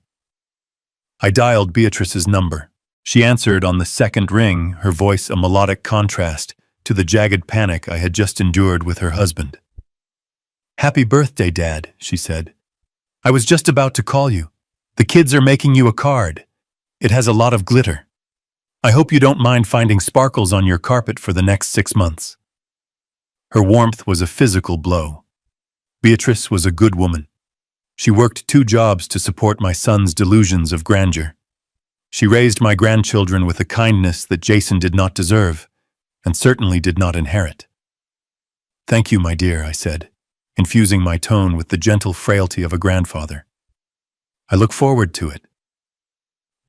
Speaker 1: I dialed Beatrice's number. She answered on the second ring, her voice a melodic contrast to the jagged panic I had just endured with her husband. "Happy birthday, Dad," she said. "I was just about to call you. The kids are making you a card. It has a lot of glitter. I hope you don't mind finding sparkles on your carpet for the next 6 months." Her warmth was a physical blow. Beatrice was a good woman. She worked 2 jobs to support my son's delusions of grandeur. She raised my grandchildren with a kindness that Jason did not deserve, and certainly did not inherit. "Thank you, my dear," I said, infusing my tone with the gentle frailty of a grandfather. "I look forward to it.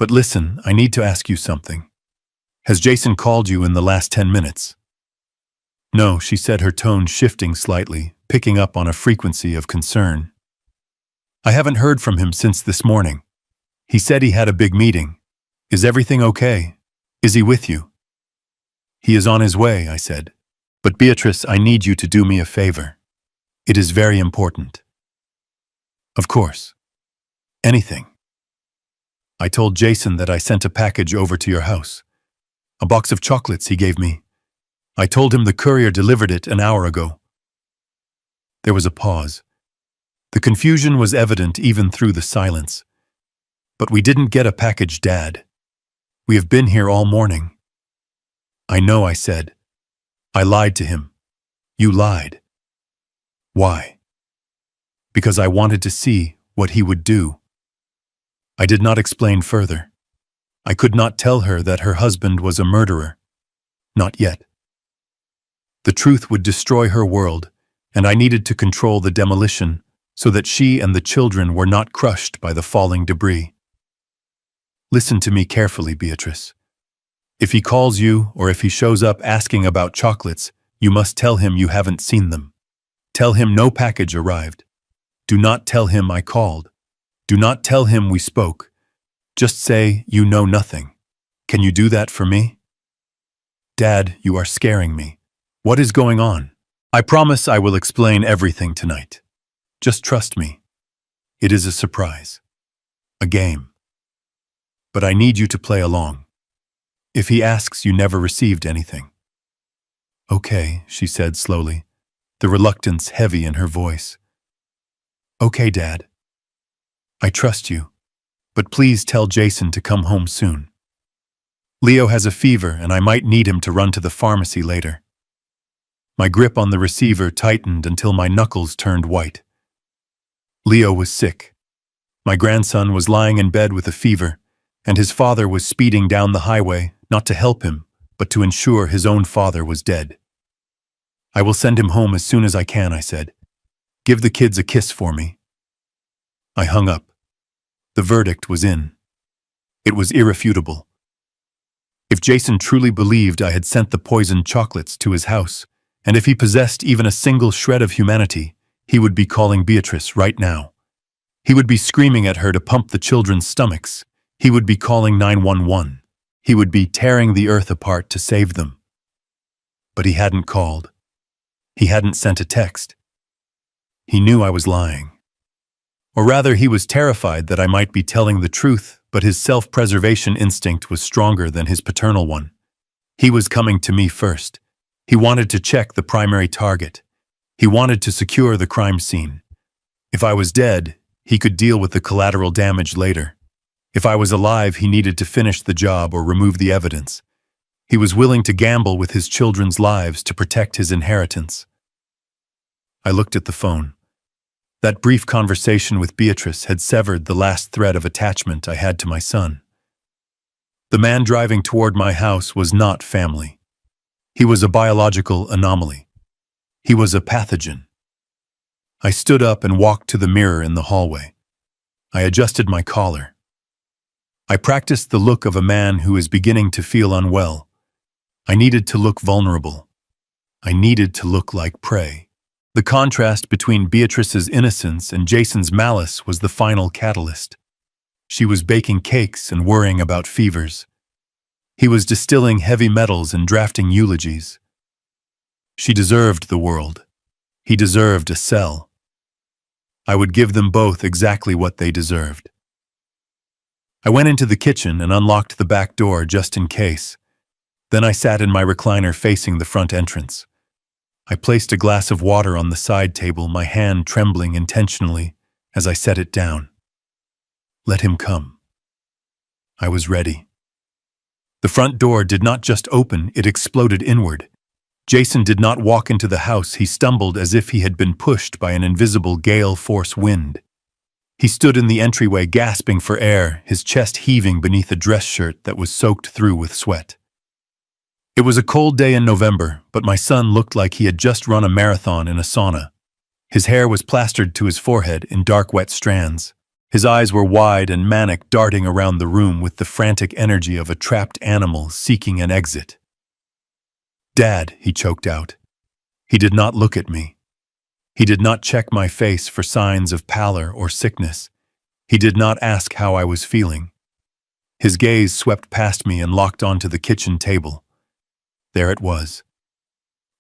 Speaker 1: But listen, I need to ask you something. Has Jason called you in the last 10 minutes? "No," she said, her tone shifting slightly, picking up on a frequency of concern. "I haven't heard from him since this morning. He said he had a big meeting. Is everything okay? Is he with you?" "He is on his way," I said. "But Beatrice, I need you to do me a favor. It is very important." "Of course. Anything." "I told Jason that I sent a package over to your house. A box of chocolates he gave me. I told him the courier delivered it an hour ago." There was a pause. The confusion was evident even through the silence. "But we didn't get a package, Dad. We have been here all morning." "I know," I said. "I lied to him." "You lied." "Why?" "Because I wanted to see what he would do." I did not explain further. I could not tell her that her husband was a murderer. Not yet. The truth would destroy her world, and I needed to control the demolition so that she and the children were not crushed by the falling debris. "Listen to me carefully, Beatrice. If he calls you or if he shows up asking about chocolates, you must tell him you haven't seen them. Tell him no package arrived. Do not tell him I called. Do not tell him we spoke. Just say you know nothing. Can you do that for me?" "Dad, you are scaring me. What is going on?" "I promise I will explain everything tonight. Just trust me. It is a surprise. A game. But I need you to play along. If he asks, you never received anything." "Okay," she said slowly, the reluctance heavy in her voice. "Okay, Dad. I trust you, but please tell Jason to come home soon. Leo has a fever and I might need him to run to the pharmacy later." My grip on the receiver tightened until my knuckles turned white. Leo was sick. My grandson was lying in bed with a fever, and his father was speeding down the highway, not to help him, but to ensure his own father was dead. "I will send him home as soon as I can," I said. "Give the kids a kiss for me." I hung up. The verdict was in. It was irrefutable. If Jason truly believed I had sent the poisoned chocolates to his house, and if he possessed even a single shred of humanity, he would be calling Beatrice right now. He would be screaming at her to pump the children's stomachs. He would be calling 911. He would be tearing the earth apart to save them. But he hadn't called. He hadn't sent a text. He knew I was lying. Or rather, he was terrified that I might be telling the truth, but his self-preservation instinct was stronger than his paternal one. He was coming to me first. He wanted to check the primary target. He wanted to secure the crime scene. If I was dead, he could deal with the collateral damage later. If I was alive, he needed to finish the job or remove the evidence. He was willing to gamble with his children's lives to protect his inheritance. I looked at the phone. That brief conversation with Beatrice had severed the last thread of attachment I had to my son. The man driving toward my house was not family. He was a biological anomaly. He was a pathogen. I stood up and walked to the mirror in the hallway. I adjusted my collar. I practiced the look of a man who is beginning to feel unwell. I needed to look vulnerable. I needed to look like prey. The contrast between Beatrice's innocence and Jason's malice was the final catalyst. She was baking cakes and worrying about fevers. He was distilling heavy metals and drafting eulogies. She deserved the world. He deserved a cell. I would give them both exactly what they deserved. I went into the kitchen and unlocked the back door just in case. Then I sat in my recliner facing the front entrance. I placed a glass of water on the side table, my hand trembling intentionally as I set it down. Let him come. I was ready. The front door did not just open, it exploded inward. Jason did not walk into the house, he stumbled as if he had been pushed by an invisible gale-force wind. He stood in the entryway gasping for air, his chest heaving beneath a dress shirt that was soaked through with sweat. It was a cold day in November, but my son looked like he had just run a marathon in a sauna. His hair was plastered to his forehead in dark, wet strands. His eyes were wide and manic, darting around the room with the frantic energy of a trapped animal seeking an exit. "Dad," he choked out. He did not look at me. He did not check my face for signs of pallor or sickness. He did not ask how I was feeling. His gaze swept past me and locked onto the kitchen table. There it was.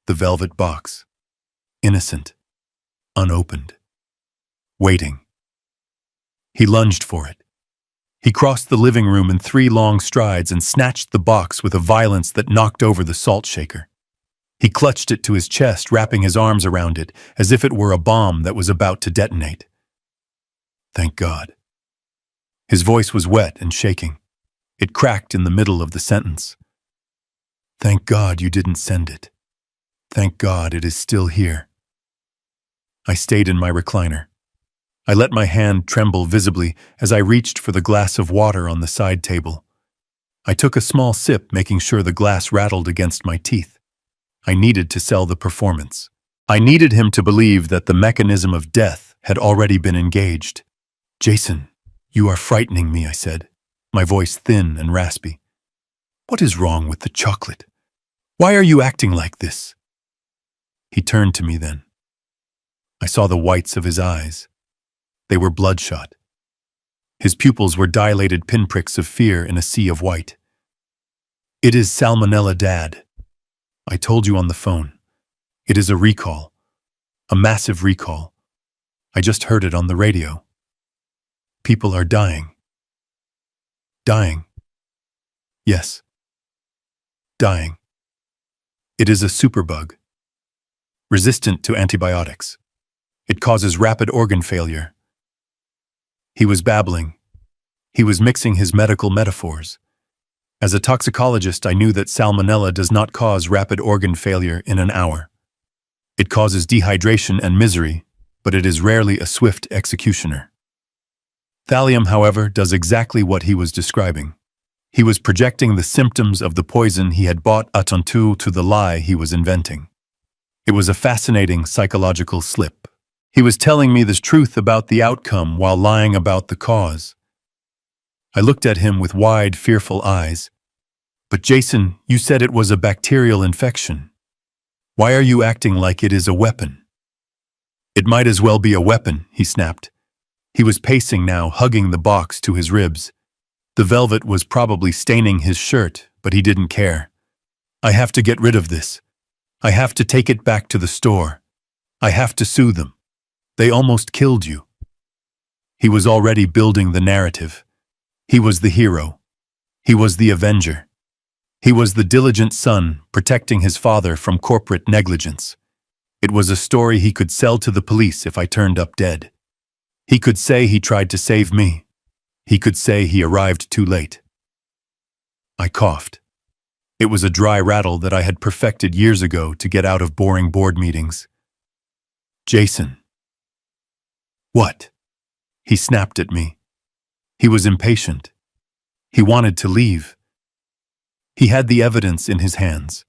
Speaker 1: The velvet box. Innocent. Unopened. Waiting. He lunged for it. He crossed the living room in 3 long strides and snatched the box with a violence that knocked over the salt shaker. He clutched it to his chest, wrapping his arms around it, as if it were a bomb that was about to detonate. Thank God. His voice was wet and shaking. It cracked in the middle of the sentence. Thank God you didn't send it. Thank God it is still here. I stayed in my recliner. I let my hand tremble visibly as I reached for the glass of water on the side table. I took a small sip, making sure the glass rattled against my teeth. I needed to sell the performance. I needed him to believe that the mechanism of death had already been engaged. "Jason, you are frightening me," I said, my voice thin and raspy. "What is wrong with the chocolate? Why are you acting like this?" He turned to me then. I saw the whites of his eyes. They were bloodshot. His pupils were dilated pinpricks of fear in a sea of white. "It is salmonella, Dad. I told you on the phone. It is a recall. A massive recall. I just heard it on the radio. People are dying." "Dying?" "Yes. Dying. It is a superbug. Resistant to antibiotics. It causes rapid organ failure." He was babbling. He was mixing his medical metaphors. As a toxicologist, I knew that salmonella does not cause rapid organ failure in an hour. It causes dehydration and misery, but it is rarely a swift executioner. Thallium, however, does exactly what he was describing. He was projecting the symptoms of the poison he had bought attentu to the lie he was inventing. It was a fascinating psychological slip. He was telling me the truth about the outcome while lying about the cause. I looked at him with wide, fearful eyes. "But Jason, you said it was a bacterial infection. Why are you acting like it is a weapon?" "It might as well be a weapon," he snapped. He was pacing now, hugging the box to his ribs. The velvet was probably staining his shirt, but he didn't care. "I have to get rid of this. I have to take it back to the store. I have to sue them. They almost killed you." He was already building the narrative. He was the hero. He was the avenger. He was the diligent son protecting his father from corporate negligence. It was a story he could sell to the police if I turned up dead. He could say he tried to save me. He could say he arrived too late. I coughed. It was a dry rattle that I had perfected years ago to get out of boring board meetings. "Jason." "What?" He snapped at me. He was impatient. He wanted to leave. He had the evidence in his hands.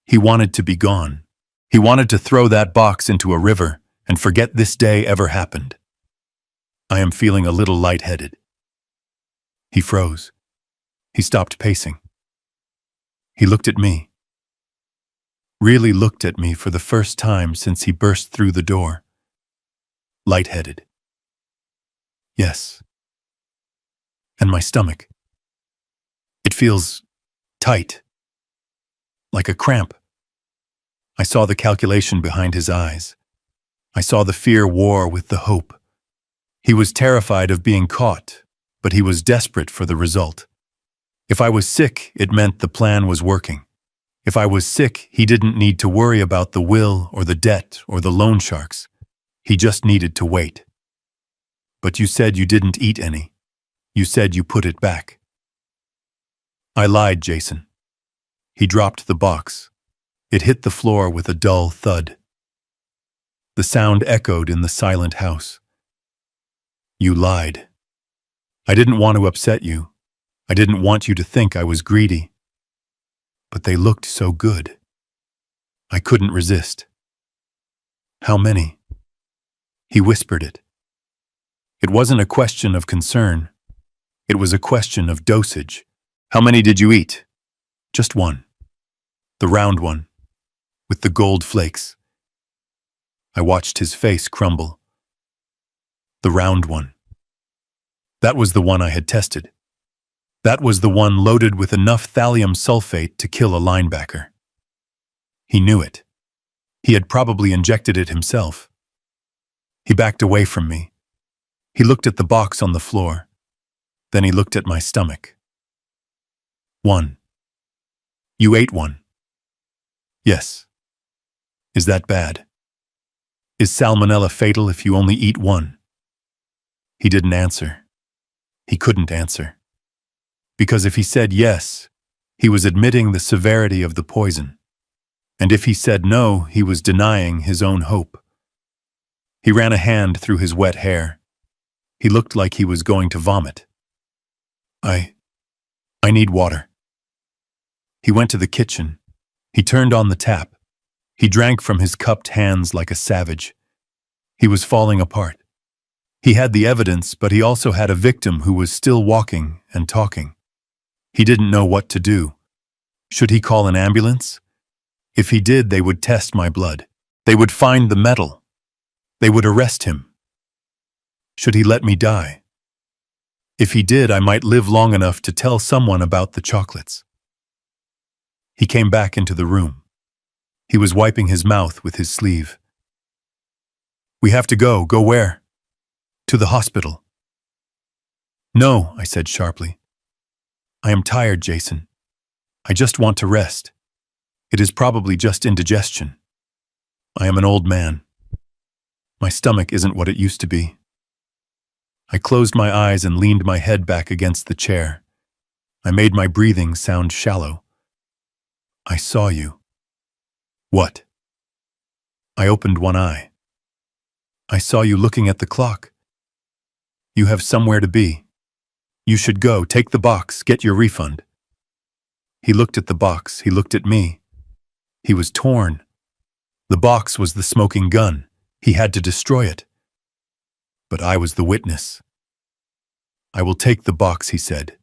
Speaker 1: He wanted to be gone. He wanted to throw that box into a river and forget this day ever happened. I am feeling a little lightheaded. He froze. He stopped pacing. He looked at me. Really looked at me for the first time since he burst through the door. Lightheaded. Yes. And my stomach. It feels tight, like a cramp. I saw the calculation behind his eyes. I saw the fear war with the hope. He was terrified of being caught, but he was desperate for the result. If I was sick, it meant the plan was working. If I was sick, he didn't need to worry about the will or the debt or the loan sharks. He just needed to wait. But you said you didn't eat any. You said you put it back. I lied, Jason. He dropped the box. It hit the floor with a dull thud. The sound echoed in the silent house. You lied. I didn't want to upset you. I didn't want you to think I was greedy. But they looked so good. I couldn't resist. How many? He whispered it. It wasn't a question of concern. It was a question of dosage. How many did you eat? Just one. The round one, with the gold flakes. I watched his face crumble. The round one. That was the one I had tested. That was the one loaded with enough thallium sulfate to kill a linebacker. He knew it. He had probably injected it himself. He backed away from me. He looked at the box on the floor. Then he looked at my stomach. One. You ate one. Yes. Is that bad? Is salmonella fatal if you only eat one? He didn't answer. He couldn't answer. Because if he said yes, he was admitting the severity of the poison. And if he said no, he was denying his own hope. He ran a hand through his wet hair. He looked like he was going to vomit. I need water. He went to the kitchen. He turned on the tap. He drank from his cupped hands like a savage. He was falling apart. He had the evidence, but he also had a victim who was still walking and talking. He didn't know what to do. Should he call an ambulance? If he did, they would test my blood. They would find the metal. They would arrest him. Should he let me die? If he did, I might live long enough to tell someone about the chocolates. He came back into the room. He was wiping his mouth with his sleeve. We have to go. Go where? To the hospital. No, I said sharply. I am tired, Jason. I just want to rest. It is probably just indigestion. I am an old man. My stomach isn't what it used to be. I closed my eyes and leaned my head back against the chair. I made my breathing sound shallow. I saw you. What? I opened one eye. I saw you looking at the clock. You have somewhere to be. You should go, take the box, get your refund. He looked at the box, he looked at me. He was torn. The box was the smoking gun. He had to destroy it. But I was the witness. I will take the box, he said.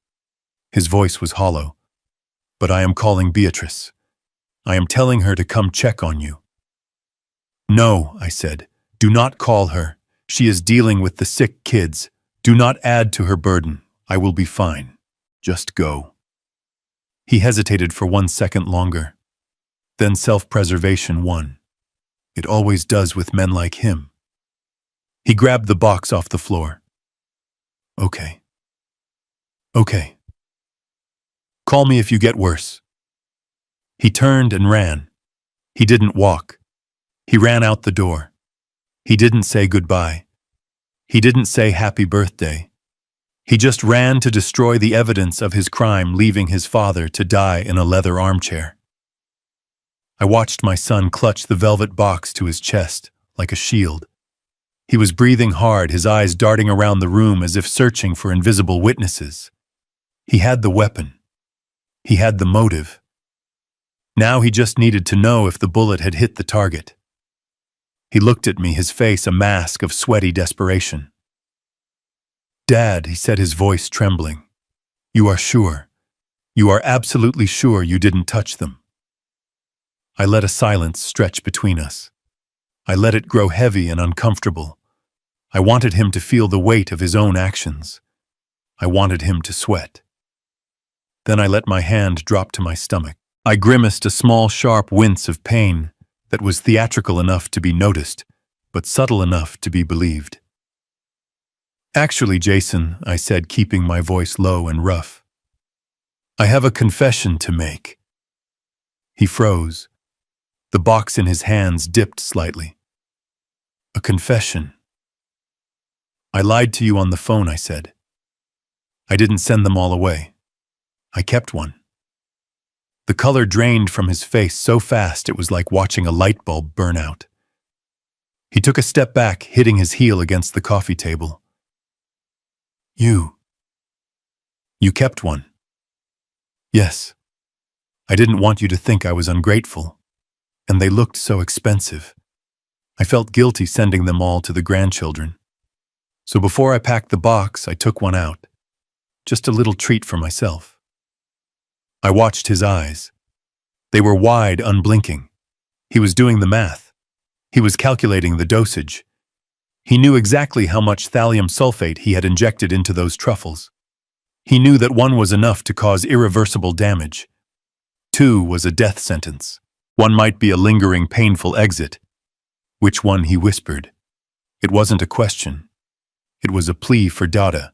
Speaker 1: His voice was hollow. But I am calling Beatrice. I am telling her to come check on you. No, I said. Do not call her. She is dealing with the sick kids. Do not add to her burden. I will be fine. Just go. He hesitated for 1 second longer. Then self-preservation won. It always does with men like him. He grabbed the box off the floor. Okay. Okay. Call me if you get worse. He turned and ran. He didn't walk. He ran out the door. He didn't say goodbye. He didn't say happy birthday. He just ran to destroy the evidence of his crime, leaving his father to die in a leather armchair. I watched my son clutch the velvet box to his chest, like a shield. He was breathing hard, his eyes darting around the room as if searching for invisible witnesses. He had the weapon. He had the motive. Now he just needed to know if the bullet had hit the target. He looked at me, his face a mask of sweaty desperation. Dad, he said, his voice trembling. You are sure? You are absolutely sure you didn't touch them? I let a silence stretch between us. I let it grow heavy and uncomfortable. I wanted him to feel the weight of his own actions. I wanted him to sweat. Then I let my hand drop to my stomach. I grimaced a small, sharp wince of pain that was theatrical enough to be noticed, but subtle enough to be believed. "Actually, Jason," I said, keeping my voice low and rough, "I have a confession to make." He froze. The box in his hands dipped slightly. "A confession." "I lied to you on the phone," I said. "I didn't send them all away. I kept one." The color drained from his face so fast it was like watching a light bulb burn out. He took a step back, hitting his heel against the coffee table. You kept one." "Yes. I didn't want you to think I was ungrateful. And they looked so expensive. I felt guilty sending them all to the grandchildren. So before I packed the box, I took one out. Just a little treat for myself." I watched his eyes. They were wide, unblinking. He was doing the math. He was calculating the dosage. He knew exactly how much thallium sulfate he had injected into those truffles. He knew that one was enough to cause irreversible damage. Two was a death sentence. One might be a lingering, painful exit. Which one, he whispered. It wasn't a question. It was a plea for data.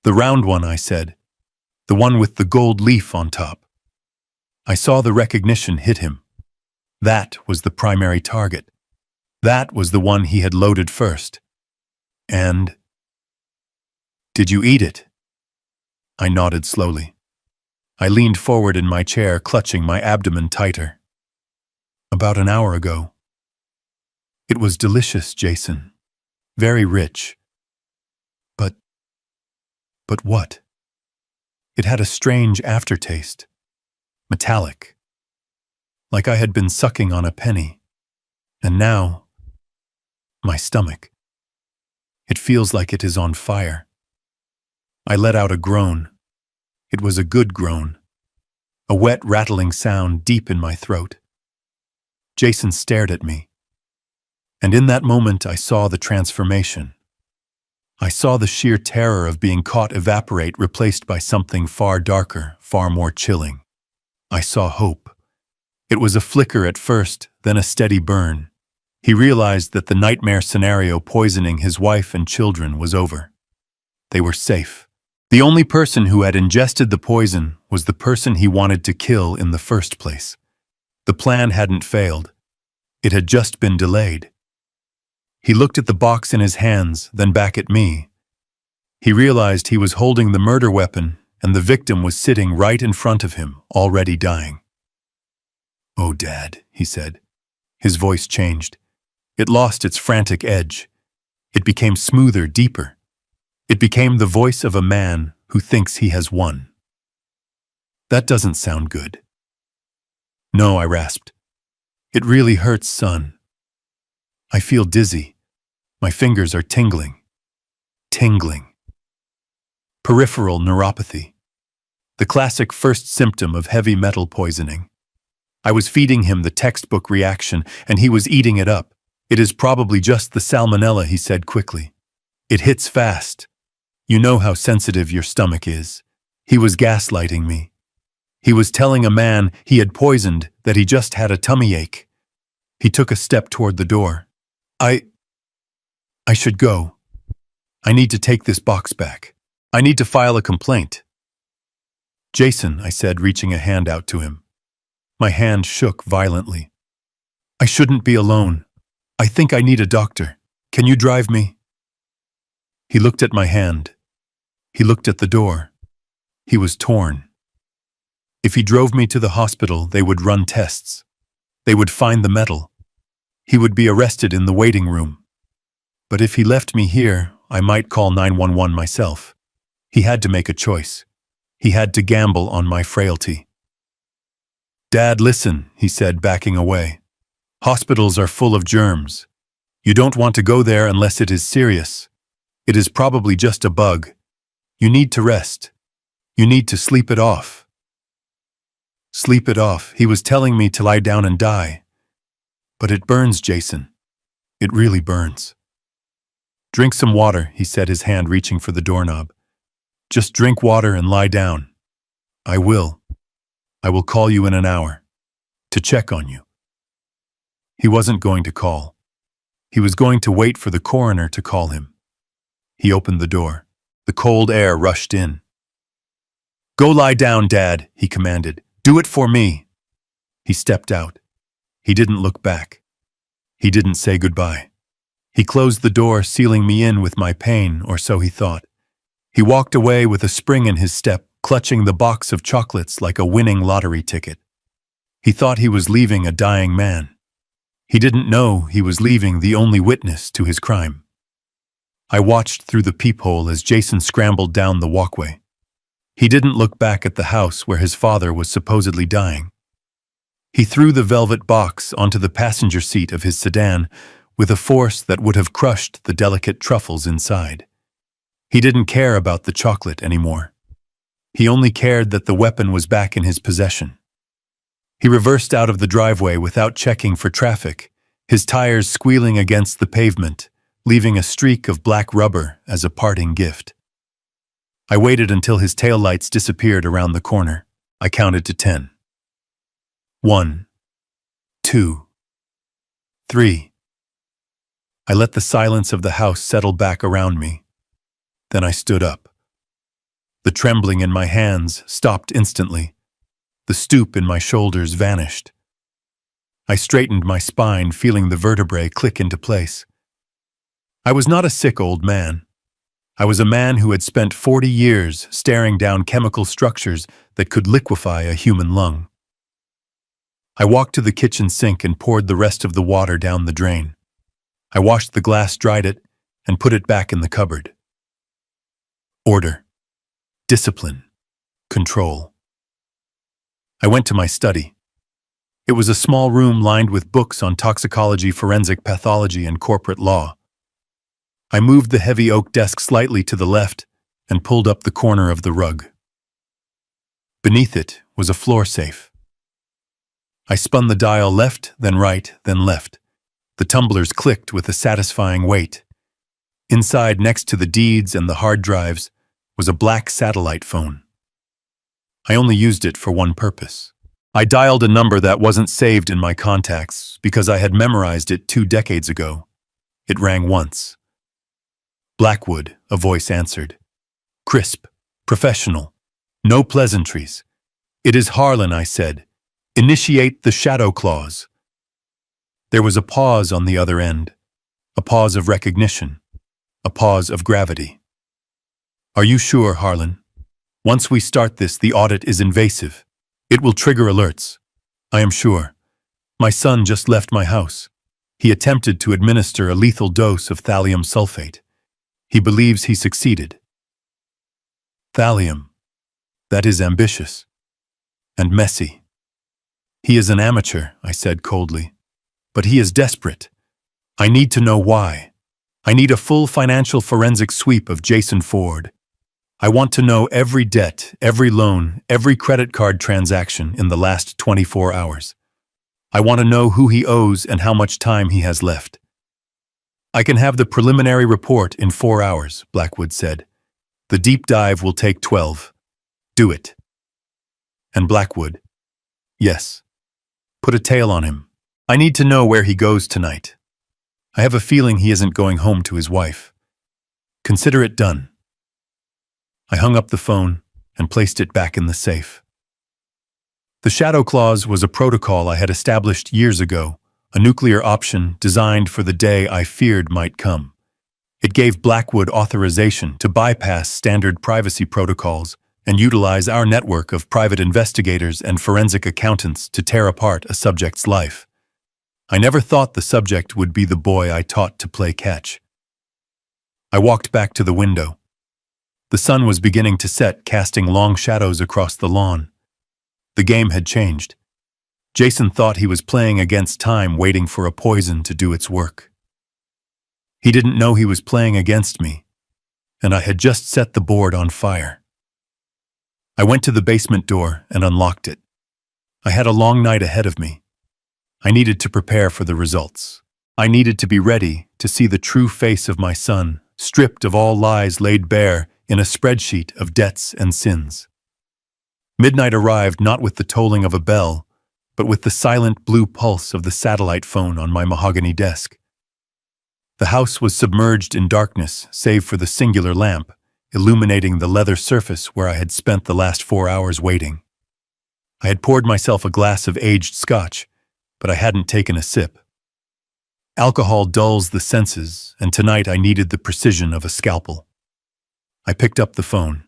Speaker 1: "The round one," I said. "The one with the gold leaf on top." I saw the recognition hit him. That was the primary target. That was the one he had loaded first. And... "Did you eat it?" I nodded slowly. I leaned forward in my chair, clutching my abdomen tighter. "About an hour ago." "It was delicious, Jason. Very rich. But what?" It had a strange aftertaste. Metallic. Like I had been sucking on a penny. And now, my stomach. It feels like it is on fire. I let out a groan. It was a good groan. A wet, rattling sound deep in my throat. Jason stared at me. And in that moment I saw the transformation. I saw the sheer terror of being caught evaporate, replaced by something far darker, far more chilling. I saw hope. It was a flicker at first, then a steady burn. He realized that the nightmare scenario poisoning his wife and children was over. They were safe. The only person who had ingested the poison was the person he wanted to kill in the first place. The plan hadn't failed. It had just been delayed. He looked at the box in his hands, then back at me. He realized he was holding the murder weapon, and the victim was sitting right in front of him, already dying. "Oh, Dad," he said. His voice changed. It lost its frantic edge. It became smoother, deeper. It became the voice of a man who thinks he has won. "That doesn't sound good." "No," I rasped. "It really hurts, son. I feel dizzy. My fingers are tingling. Tingling. Peripheral neuropathy. The classic first symptom of heavy metal poisoning. I was feeding him the textbook reaction, and he was eating it up. "It is probably just the salmonella," he said quickly. "It hits fast. You know how sensitive your stomach is." He was gaslighting me. He was telling a man he had poisoned that he just had a tummy ache. He took a step toward the door. I should go. I need to take this box back. I need to file a complaint." "Jason," I said, reaching a hand out to him. My hand shook violently. "I shouldn't be alone. I think I need a doctor. Can you drive me?" He looked at my hand. He looked at the door. He was torn. If he drove me to the hospital, they would run tests. They would find the metal. He would be arrested in the waiting room. But if he left me here, I might call 911 myself. He had to make a choice. He had to gamble on my frailty. "Dad, listen," he said, backing away. "Hospitals are full of germs. You don't want to go there unless it is serious. It is probably just a bug. You need to rest. You need to sleep it off." Sleep it off. He was telling me to lie down and die. But it burns, Jason. It really burns. "Drink some water," he said, his hand reaching for the doorknob. Just drink water and lie down. I will. I will call you in an hour. To check on you. He wasn't going to call. He was going to wait for the coroner to call him. He opened the door. The cold air rushed in. Go lie down, Dad, he commanded. Do it for me. He stepped out. He didn't look back. He didn't say goodbye. He closed the door, sealing me in with my pain, or so he thought. He walked away with a spring in his step, clutching the box of chocolates like a winning lottery ticket. He thought he was leaving a dying man. He didn't know he was leaving the only witness to his crime. I watched through the peephole as Jason scrambled down the walkway. He didn't look back at the house where his father was supposedly dying. He threw the velvet box onto the passenger seat of his sedan with a force that would have crushed the delicate truffles inside. He didn't care about the chocolate anymore. He only cared that the weapon was back in his possession. He reversed out of the driveway without checking for traffic, his tires squealing against the pavement, leaving a streak of black rubber as a parting gift. I waited until his taillights disappeared around the corner. I counted to 10. 1, 2, 3. I let the silence of the house settle back around me. Then I stood up. The trembling in my hands stopped instantly. The stoop in my shoulders vanished. I straightened my spine, feeling the vertebrae click into place. I was not a sick old man. I was a man who had spent 40 years staring down chemical structures that could liquefy a human lung. I walked to the kitchen sink and poured the rest of the water down the drain. I washed the glass, dried it, and put it back in the cupboard. Order. Discipline. Control. I went to my study. It was a small room lined with books on toxicology, forensic pathology, and corporate law. I moved the heavy oak desk slightly to the left and pulled up the corner of the rug. Beneath it was a floor safe. I spun the dial left, then right, then left. The tumblers clicked with a satisfying weight. Inside, next to the deeds and the hard drives, was a black satellite phone. I only used it for one purpose. I dialed a number that wasn't saved in my contacts because I had memorized it 2 decades ago. It rang once. Blackwood, a voice answered. Crisp, professional, no pleasantries. It is Harlan, I said. Initiate the shadow clause. There was a pause on the other end, a pause of recognition, a pause of gravity. Are you sure, Harlan? Once we start this, the audit is invasive. It will trigger alerts. I am sure. My son just left my house. He attempted to administer a lethal dose of thallium sulfate. He believes he succeeded. Thallium. That is ambitious. And messy. He is an amateur, I said coldly. But he is desperate. I need to know why. I need a full financial forensic sweep of Jason Ford. I want to know every debt, every loan, every credit card transaction in the last 24 hours. I want to know who he owes and how much time he has left. I can have the preliminary report in 4 hours, Blackwood said. The deep dive will take 12. Do it. And Blackwood, yes. Put a tail on him. I need to know where he goes tonight. I have a feeling he isn't going home to his wife. Consider it done. I hung up the phone and placed it back in the safe. The shadow clause was a protocol I had established years ago, a nuclear option designed for the day I feared might come. It gave Blackwood authorization to bypass standard privacy protocols and utilize our network of private investigators and forensic accountants to tear apart a subject's life. I never thought the subject would be the boy I taught to play catch. I walked back to the window. The sun was beginning to set, casting long shadows across the lawn. The game had changed. Jason thought he was playing against time, waiting for a poison to do its work. He didn't know he was playing against me, and I had just set the board on fire. I went to the basement door and unlocked it. I had a long night ahead of me. I needed to prepare for the results. I needed to be ready to see the true face of my son, stripped of all lies, laid bare in a spreadsheet of debts and sins. Midnight arrived not with the tolling of a bell, but with the silent blue pulse of the satellite phone on my mahogany desk. The house was submerged in darkness save for the singular lamp, illuminating the leather surface where I had spent the last 4 hours waiting. I had poured myself a glass of aged scotch, but I hadn't taken a sip. Alcohol dulls the senses, and tonight I needed the precision of a scalpel. I picked up the phone.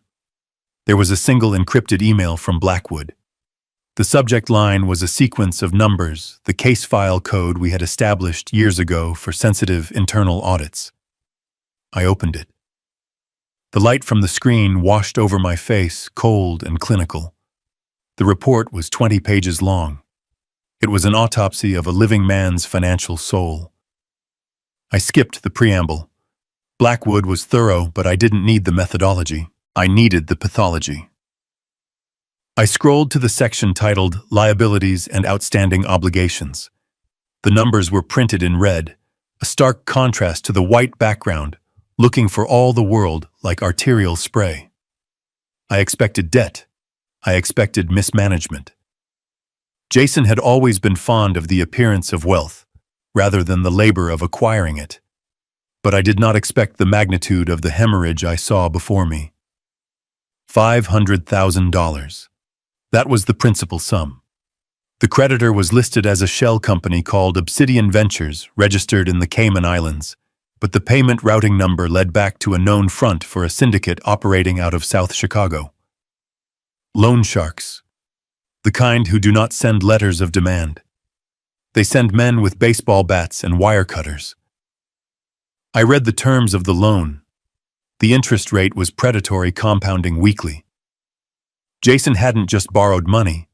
Speaker 1: There was a single encrypted email from Blackwood. The subject line was a sequence of numbers, the case file code we had established years ago for sensitive internal audits. I opened it. The light from the screen washed over my face, cold and clinical. The report was 20 pages long. It was an autopsy of a living man's financial soul. I skipped the preamble. Blackwood was thorough, but I didn't need the methodology. I needed the pathology. I scrolled to the section titled Liabilities and Outstanding Obligations. The numbers were printed in red, a stark contrast to the white background, looking for all the world like arterial spray. I expected debt. I expected mismanagement. Jason had always been fond of the appearance of wealth, rather than the labor of acquiring it. But I did not expect the magnitude of the hemorrhage I saw before me. $500,000. That was the principal sum. The creditor was listed as a shell company called Obsidian Ventures, registered in the Cayman Islands, but the payment routing number led back to a known front for a syndicate operating out of South Chicago. Loan sharks. The kind who do not send letters of demand. They send men with baseball bats and wire cutters. I read the terms of the loan. The interest rate was predatory, compounding weekly. Jason hadn't just borrowed money.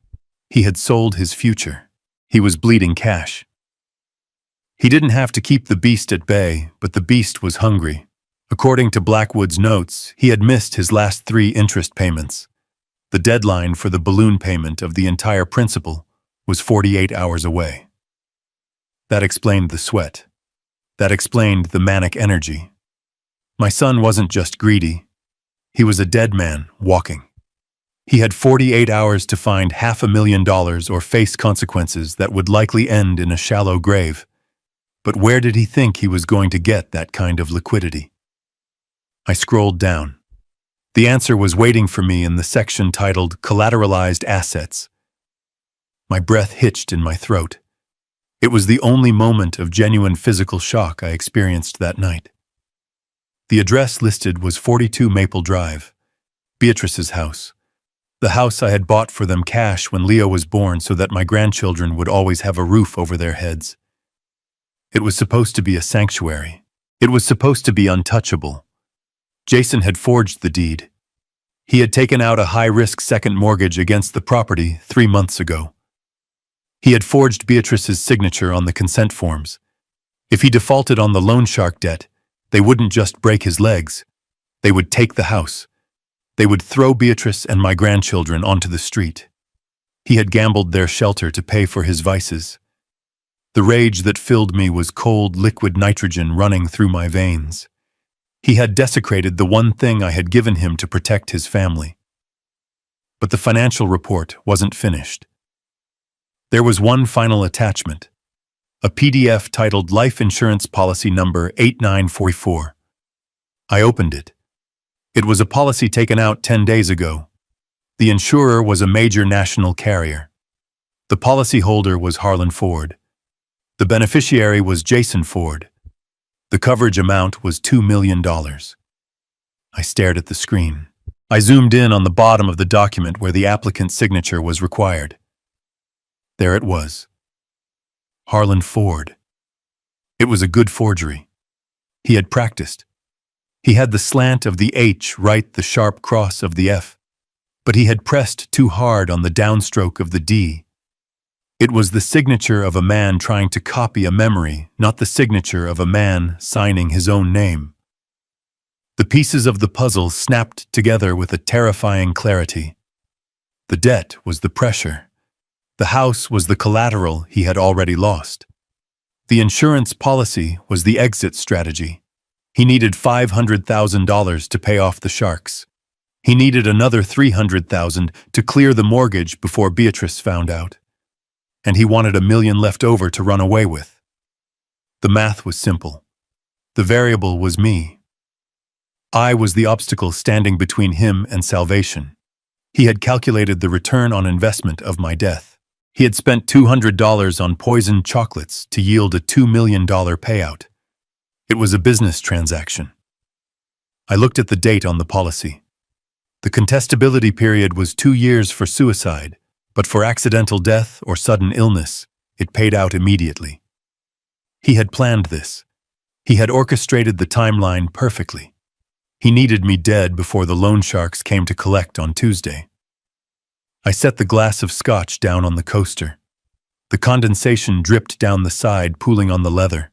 Speaker 1: He had sold his future. He was bleeding cash. He didn't have to keep the beast at bay, but the beast was hungry. According to Blackwood's notes, he had missed his last 3 interest payments. The deadline for the balloon payment of the entire principal was 48 hours away. That explained the sweat. That explained the manic energy. My son wasn't just greedy. He was a dead man walking. He had 48 hours to find $500,000 or face consequences that would likely end in a shallow grave. But where did he think he was going to get that kind of liquidity? I scrolled down. The answer was waiting for me in the section titled Collateralized Assets. My breath hitched in my throat. It was the only moment of genuine physical shock I experienced that night. The address listed was 42 Maple Drive, Beatrice's house. The house I had bought for them cash when Leo was born so that my grandchildren would always have a roof over their heads. It was supposed to be a sanctuary. It was supposed to be untouchable. Jason had forged the deed. He had taken out a high-risk second mortgage against the property 3 months ago. He had forged Beatrice's signature on the consent forms. If he defaulted on the loan shark debt, they wouldn't just break his legs. They would take the house. They would throw Beatrice and my grandchildren onto the street. He had gambled their shelter to pay for his vices. The rage that filled me was cold liquid nitrogen running through my veins. He had desecrated the one thing I had given him to protect his family. But the financial report wasn't finished. There was one final attachment, a PDF titled Life Insurance Policy Number 8944. I opened it. It was a policy taken out 10 days ago. The insurer was a major national carrier. The policyholder was Harlan Ford. The beneficiary was Jason Ford. The coverage amount was $2 million. I stared at the screen. I zoomed in on the bottom of the document where the applicant's signature was required. There it was. Harlan Ford. It was a good forgery. He had practiced. He had the slant of the H write the sharp cross of the F, but he had pressed too hard on the downstroke of the D. It was the signature of a man trying to copy a memory, not the signature of a man signing his own name. The pieces of the puzzle snapped together with a terrifying clarity. The debt was the pressure. The house was the collateral he had already lost. The insurance policy was the exit strategy. He needed $500,000 to pay off the sharks. He needed another $300,000 to clear the mortgage before Beatrice found out. And he wanted $1 million left over to run away with. The math was simple. The variable was me. I was the obstacle standing between him and salvation. He had calculated the return on investment of my death. He had spent $200 on poisoned chocolates to yield a $2 million payout. It was a business transaction. I looked at the date on the policy. The contestability period was 2 years for suicide, but for accidental death or sudden illness, it paid out immediately. He had planned this. He had orchestrated the timeline perfectly. He needed me dead before the loan sharks came to collect on Tuesday. I set the glass of scotch down on the coaster. The condensation dripped down the side, pooling on the leather.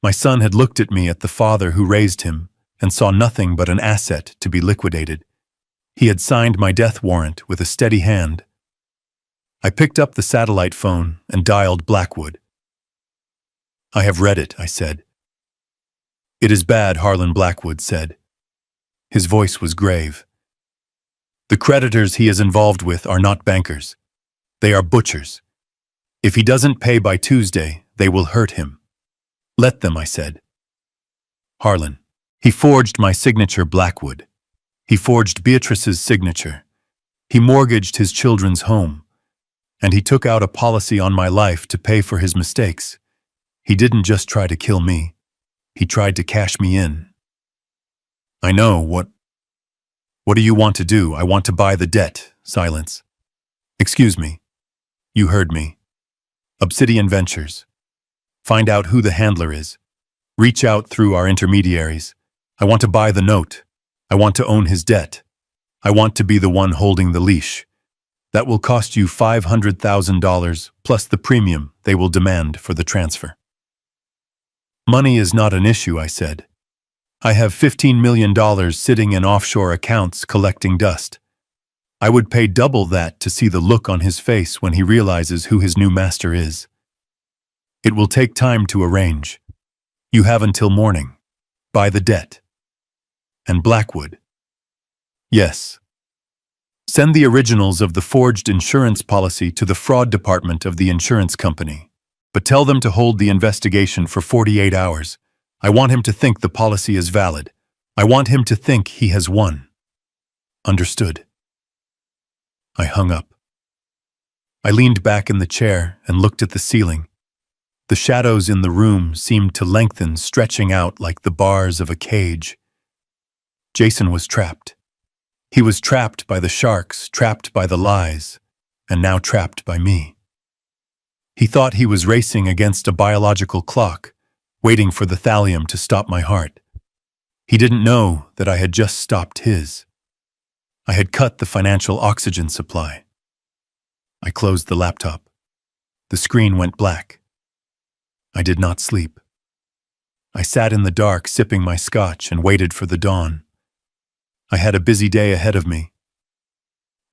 Speaker 1: My son had looked at me at the father who raised him and saw nothing but an asset to be liquidated. He had signed my death warrant with a steady hand. I picked up the satellite phone and dialed Blackwood. "I have read it," I said. "It is bad," Harlan Blackwood said. His voice was grave. "The creditors he is involved with are not bankers. They are butchers. If he doesn't pay by Tuesday, they will hurt him." "Let them," I said. "Harlan, he forged my signature, Blackwood. He forged Beatrice's signature. He mortgaged his children's home. And he took out a policy on my life to pay for his mistakes. He didn't just try to kill me. He tried to cash me in." "I know. What do you want to do?" "I want to buy the debt." Silence. "Excuse me." "You heard me. Obsidian Ventures. Find out who the handler is. Reach out through our intermediaries. I want to buy the note. I want to own his debt. I want to be the one holding the leash. That will cost you $500,000 plus the premium they will demand for the transfer." "Money is not an issue," I said. "I have $15 million sitting in offshore accounts collecting dust. I would pay double that to see the look on his face when he realizes who his new master is. It will take time to arrange. You have until morning. Buy the debt." "And Blackwood?" "Yes. Send the originals of the forged insurance policy to the fraud department of the insurance company, but tell them to hold the investigation for 48 hours. I want him to think the policy is valid. I want him to think he has won." "Understood." I hung up. I leaned back in the chair and looked at the ceiling. The shadows in the room seemed to lengthen, stretching out like the bars of a cage. Jason was trapped. He was trapped by the sharks, trapped by the lies, and now trapped by me. He thought he was racing against a biological clock, waiting for the thallium to stop my heart. He didn't know that I had just stopped his. I had cut the financial oxygen supply. I closed the laptop. The screen went black. I did not sleep. I sat in the dark, sipping my scotch, and waited for the dawn. I had a busy day ahead of me.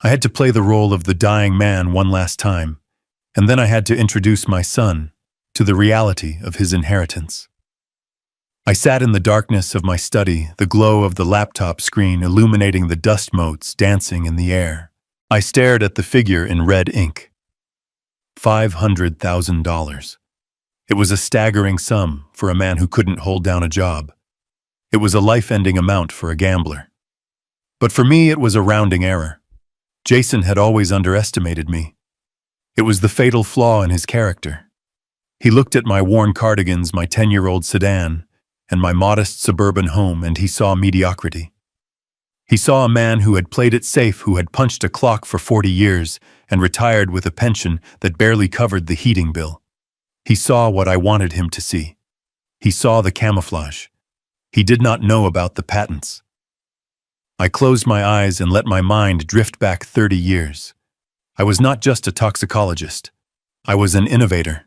Speaker 1: I had to play the role of the dying man one last time, and then I had to introduce my son to the reality of his inheritance. I sat in the darkness of my study, the glow of the laptop screen illuminating the dust motes dancing in the air. I stared at the figure in red ink. $500,000. It was a staggering sum for a man who couldn't hold down a job. It was a life-ending amount for a gambler. But for me, it was a rounding error. Jason had always underestimated me. It was the fatal flaw in his character. He looked at my worn cardigans, my 10-year-old sedan, and my modest suburban home, and he saw mediocrity. He saw a man who had played it safe, who had punched a clock for 40 years and retired with a pension that barely covered the heating bill. He saw what I wanted him to see. He saw the camouflage. He did not know about the patents. I closed my eyes and let my mind drift back 30 years. I was not just a toxicologist. I was an innovator.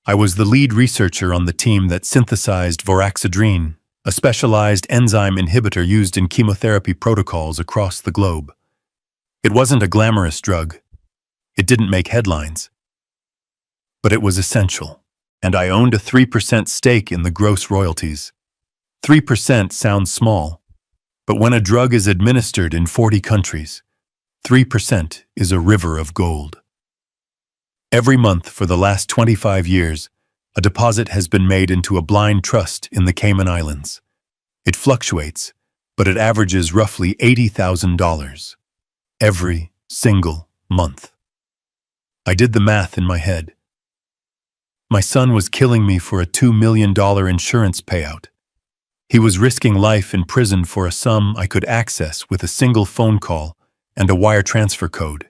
Speaker 1: I was the lead researcher on the team that synthesized voraxedrine, a specialized enzyme inhibitor used in chemotherapy protocols across the globe. It wasn't a glamorous drug. It didn't make headlines. But it was essential, and I owned a 3% stake in the gross royalties. 3% sounds small, but when a drug is administered in 40 countries, 3% is a river of gold. Every month for the last 25 years, a deposit has been made into a blind trust in the Cayman Islands. It fluctuates, but it averages roughly $80,000 every single month. I did the math in my head. My son was killing me for a $2 million insurance payout. He was risking life in prison for a sum I could access with a single phone call and a wire transfer code.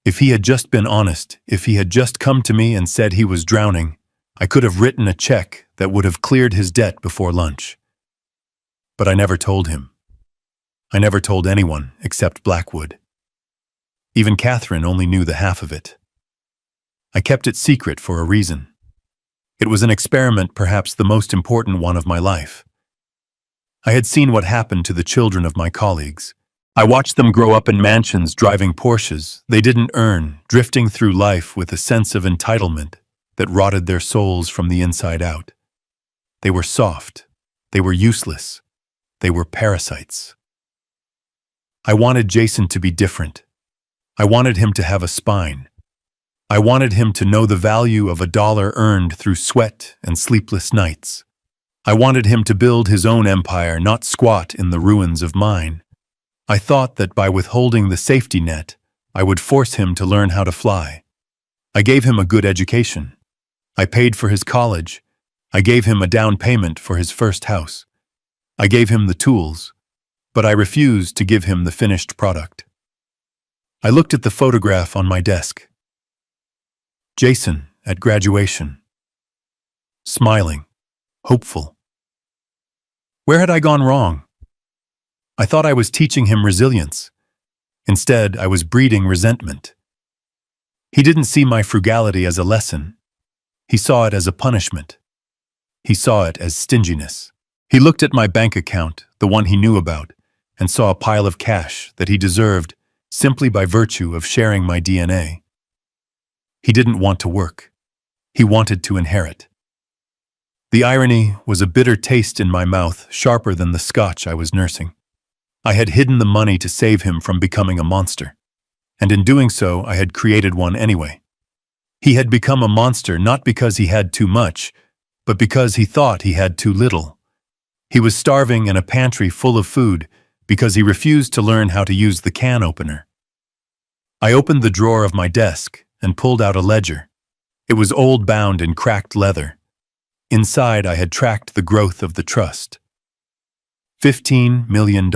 Speaker 1: If he had just been honest, if he had just come to me and said he was drowning, I could have written a check that would have cleared his debt before lunch. But I never told him. I never told anyone except Blackwood. Even Catherine only knew the half of it. I kept it secret for a reason. It was an experiment, perhaps the most important one of my life. I had seen what happened to the children of my colleagues. I watched them grow up in mansions driving Porsches they didn't earn, drifting through life with a sense of entitlement that rotted their souls from the inside out. They were soft. They were useless. They were parasites. I wanted Jason to be different. I wanted him to have a spine. I wanted him to know the value of a dollar earned through sweat and sleepless nights. I wanted him to build his own empire, not squat in the ruins of mine. I thought that by withholding the safety net, I would force him to learn how to fly. I gave him a good education. I paid for his college. I gave him a down payment for his first house. I gave him the tools, but I refused to give him the finished product. I looked at the photograph on my desk. Jason at graduation. Smiling, hopeful. Where had I gone wrong? I thought I was teaching him resilience. Instead, I was breeding resentment. He didn't see my frugality as a lesson. He saw it as a punishment. He saw it as stinginess. He looked at my bank account, the one he knew about, and saw a pile of cash that he deserved simply by virtue of sharing my DNA. He didn't want to work. He wanted to inherit. The irony was a bitter taste in my mouth, sharper than the scotch I was nursing. I had hidden the money to save him from becoming a monster, and in doing so, I had created one anyway. He had become a monster not because he had too much, but because he thought he had too little. He was starving in a pantry full of food because he refused to learn how to use the can opener. I opened the drawer of my desk and pulled out a ledger. It was old-bound in cracked leather. Inside, I had tracked the growth of the trust. $15 million.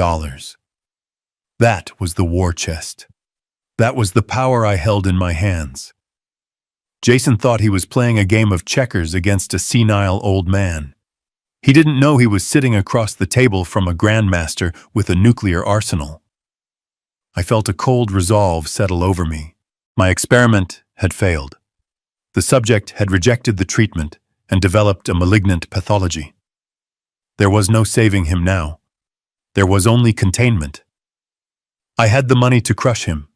Speaker 1: That was the war chest. That was the power I held in my hands. Jason thought he was playing a game of checkers against a senile old man. He didn't know he was sitting across the table from a grandmaster with a nuclear arsenal. I felt a cold resolve settle over me. My experiment had failed. The subject had rejected the treatment and developed a malignant pathology. There was no saving him now. There was only containment. I had the money to crush him.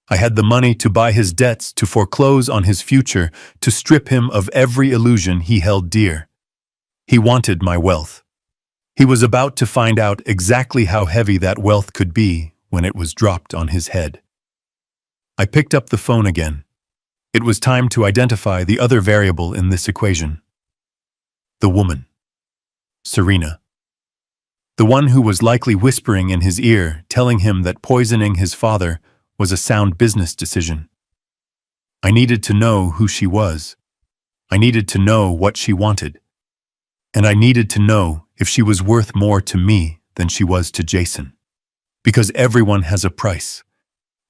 Speaker 1: I had the money to buy his debts, to foreclose on his future, to strip him of every illusion he held dear. He wanted my wealth. He was about to find out exactly how heavy that wealth could be when it was dropped on his head. I picked up the phone again. It was time to identify the other variable in this equation. The woman. Serena. The one who was likely whispering in his ear, telling him that poisoning his father was a sound business decision. I needed to know who she was. I needed to know what she wanted. And I needed to know if she was worth more to me than she was to Jason. Because everyone has a price,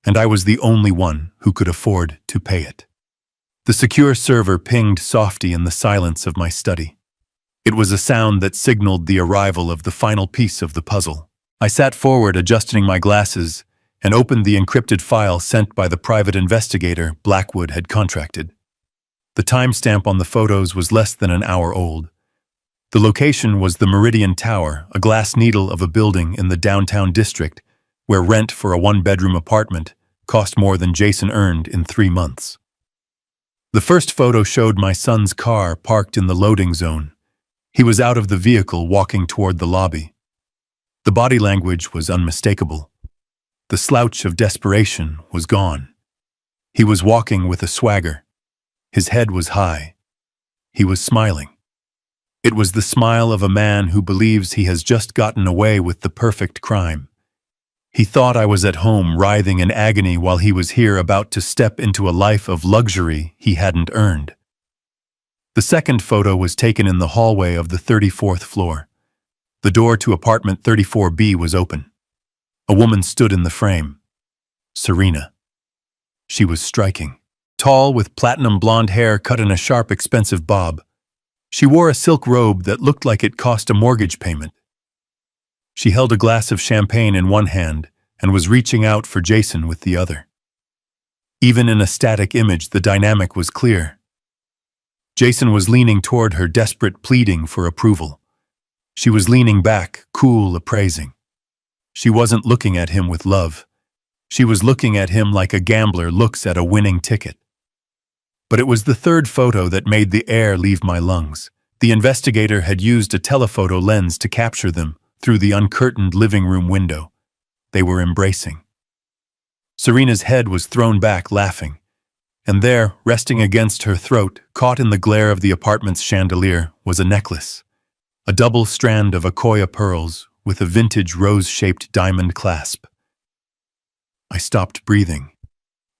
Speaker 1: and I was the only one who could afford to pay it. The secure server pinged softly in the silence of my study. It was a sound that signaled the arrival of the final piece of the puzzle. I sat forward, adjusting my glasses, and opened the encrypted file sent by the private investigator Blackwood had contracted. The timestamp on the photos was less than an hour old. The location was the Meridian Tower, a glass needle of a building in the downtown district, where rent for a one-bedroom apartment cost more than Jason earned in 3 months. The first photo showed my son's car parked in the loading zone. He was out of the vehicle walking toward the lobby. The body language was unmistakable. The slouch of desperation was gone. He was walking with a swagger. His head was high. He was smiling. It was the smile of a man who believes he has just gotten away with the perfect crime. He thought I was at home writhing in agony while he was here about to step into a life of luxury he hadn't earned. The second photo was taken in the hallway of the 34th floor. The door to apartment 34B was open. A woman stood in the frame. Serena. She was striking. Tall, with platinum blonde hair cut in a sharp, expensive bob. She wore a silk robe that looked like it cost a mortgage payment. She held a glass of champagne in one hand and was reaching out for Jason with the other. Even in a static image, the dynamic was clear. Jason was leaning toward her, desperate, pleading for approval. She was leaning back, cool, appraising. She wasn't looking at him with love. She was looking at him like a gambler looks at a winning ticket. But it was the third photo that made the air leave my lungs. The investigator had used a telephoto lens to capture them through the uncurtained living room window. They were embracing. Serena's head was thrown back, laughing. And there, resting against her throat, caught in the glare of the apartment's chandelier, was a necklace. A double strand of Akoya pearls with a vintage rose-shaped diamond clasp. I stopped breathing.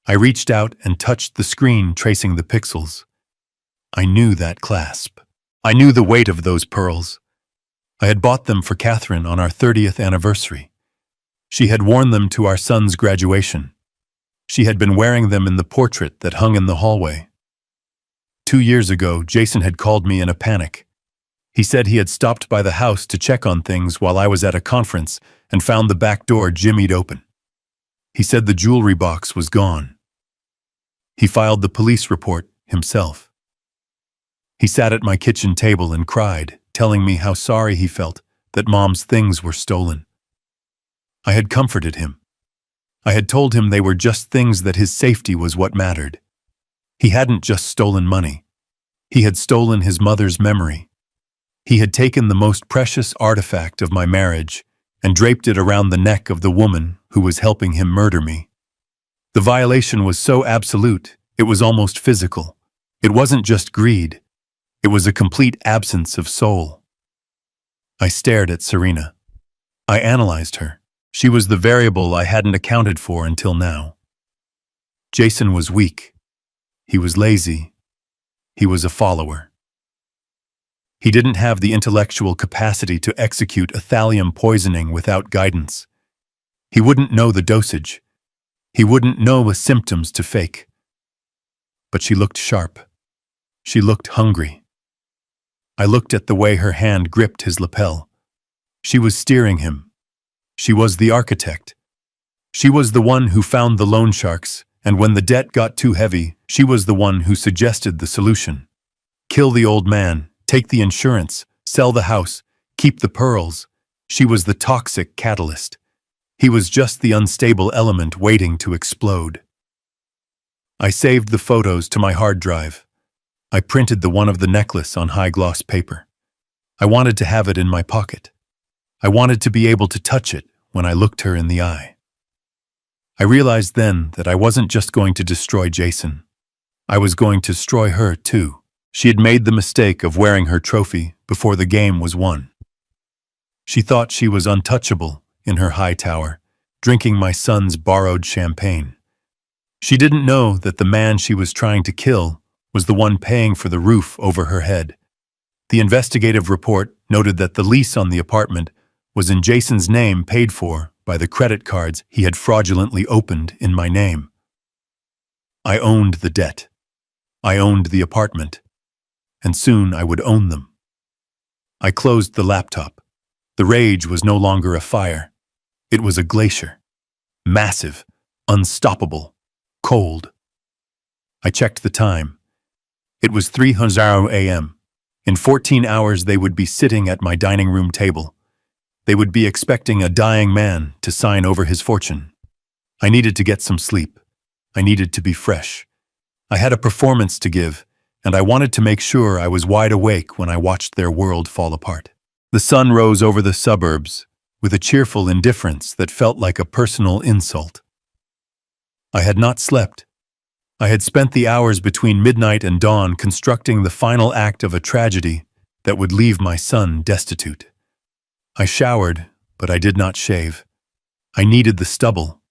Speaker 1: I reached out and touched the screen, tracing the pixels. I knew that clasp. I knew the weight of those pearls. I had bought them for Catherine on our 30th anniversary. She had worn them to our son's graduation. She had been wearing them in the portrait that hung in the hallway. 2 years ago, Jason had called me in a panic. He said he had stopped by the house to check on things while I was at a conference and found the back door jimmied open. He said the jewelry box was gone. He filed the police report himself. He sat at my kitchen table and cried, telling me how sorry he felt that Mom's things were stolen. I had comforted him. I had told him they were just things, that his safety was what mattered. He hadn't just stolen money. He had stolen his mother's memory. He had taken the most precious artifact of my marriage and draped it around the neck of the woman who was helping him murder me. The violation was so absolute, it was almost physical. It wasn't just greed. It was a complete absence of soul. I stared at Serena. I analyzed her. She was the variable I hadn't accounted for until now. Jason was weak. He was lazy. He was a follower. He didn't have the intellectual capacity to execute a thallium poisoning without guidance. He wouldn't know the dosage. He wouldn't know the symptoms to fake. But she looked sharp. She looked hungry. I looked at the way her hand gripped his lapel. She was steering him. She was the architect. She was the one who found the loan sharks, and when the debt got too heavy, she was the one who suggested the solution. Kill the old man, take the insurance, sell the house, keep the pearls. She was the toxic catalyst. He was just the unstable element waiting to explode. I saved the photos to my hard drive. I printed the one of the necklace on high-gloss paper. I wanted to have it in my pocket. I wanted to be able to touch it when I looked her in the eye. I realized then that I wasn't just going to destroy Jason. I was going to destroy her too. She had made the mistake of wearing her trophy before the game was won. She thought she was untouchable in her high tower, drinking my son's borrowed champagne. She didn't know that the man she was trying to kill was the one paying for the roof over her head. The investigative report noted that the lease on the apartment was in Jason's name, paid for by the credit cards he had fraudulently opened in my name. I owned the debt. I owned the apartment. And soon I would own them. I closed the laptop. The rage was no longer a fire. It was a glacier. Massive, unstoppable, cold. I checked the time. It was 3:00 a.m. In 14 hours they would be sitting at my dining room table. They would be expecting a dying man to sign over his fortune. I needed to get some sleep. I needed to be fresh. I had a performance to give, and I wanted to make sure I was wide awake when I watched their world fall apart. The sun rose over the suburbs with a cheerful indifference that felt like a personal insult. I had not slept. I had spent the hours between midnight and dawn constructing the final act of a tragedy that would leave my son destitute. I showered, but I did not shave. I needed the stubble.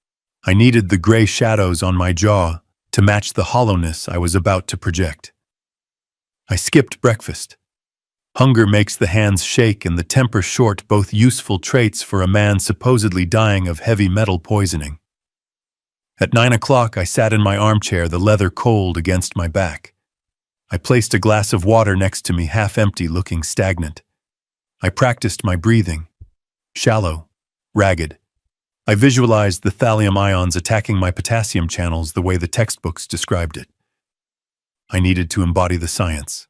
Speaker 1: I needed the gray shadows on my jaw to match the hollowness I was about to project. I skipped breakfast. Hunger makes the hands shake and the temper short, both useful traits for a man supposedly dying of heavy metal poisoning. At 9 o'clock, I sat in my armchair, the leather cold against my back. I placed a glass of water next to me, half empty, looking stagnant. I practiced my breathing. Shallow, ragged. I visualized the thallium ions attacking my potassium channels the way the textbooks described it. I needed to embody the science.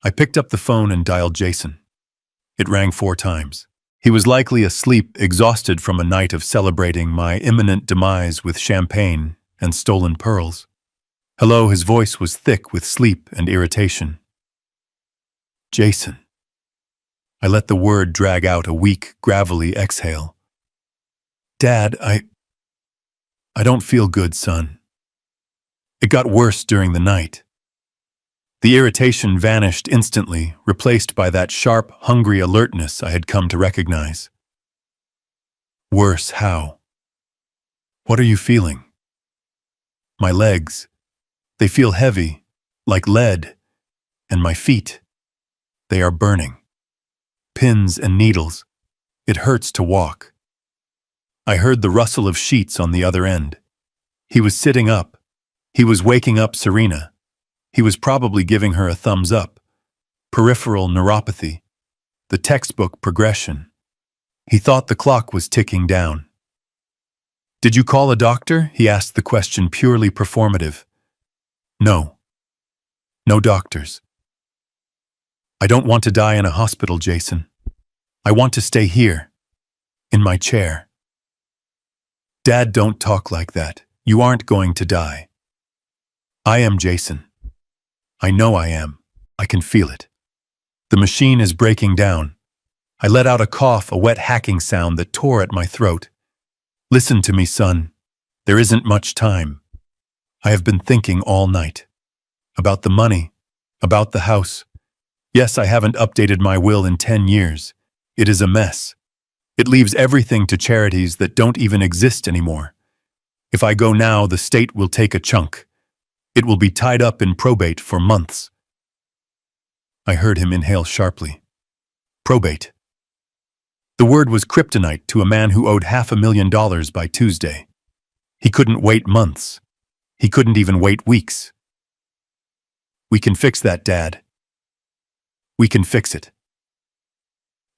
Speaker 1: I picked up the phone and dialed Jason. It rang 4 times. He was likely asleep, exhausted from a night of celebrating my imminent demise with champagne and stolen pearls. Hello, his voice was thick with sleep and irritation. Jason. I let the word drag out, a weak, gravelly exhale. Dad, I don't feel good, son. It got worse during the night. The irritation vanished instantly, replaced by that sharp, hungry alertness I had come to recognize. Worse, how? What are you feeling? My legs. They feel heavy, like lead, and my feet. They are burning. Pins and needles. It hurts to walk. I heard the rustle of sheets on the other end. He was sitting up. He was waking up Serena. He was probably giving her a thumbs up. Peripheral neuropathy. The textbook progression. He thought the clock was ticking down. Did you call a doctor? He asked the question purely performative. No. No doctors. I don't want to die in a hospital, Jason. I want to stay here. In my chair. Dad, don't talk like that. You aren't going to die. I am, Jason. I know I am. I can feel it. The machine is breaking down. I let out a cough, a wet hacking sound that tore at my throat. Listen to me, son. There isn't much time. I have been thinking all night. About the money. About the house. Yes, I haven't updated my will in 10 years. It is a mess. It leaves everything to charities that don't even exist anymore. If I go now, the state will take a chunk. It will be tied up in probate for months. I heard him inhale sharply. Probate. The word was kryptonite to a man who owed $500,000 by Tuesday. He couldn't wait months. He couldn't even wait weeks. We can fix that, Dad. We can fix it.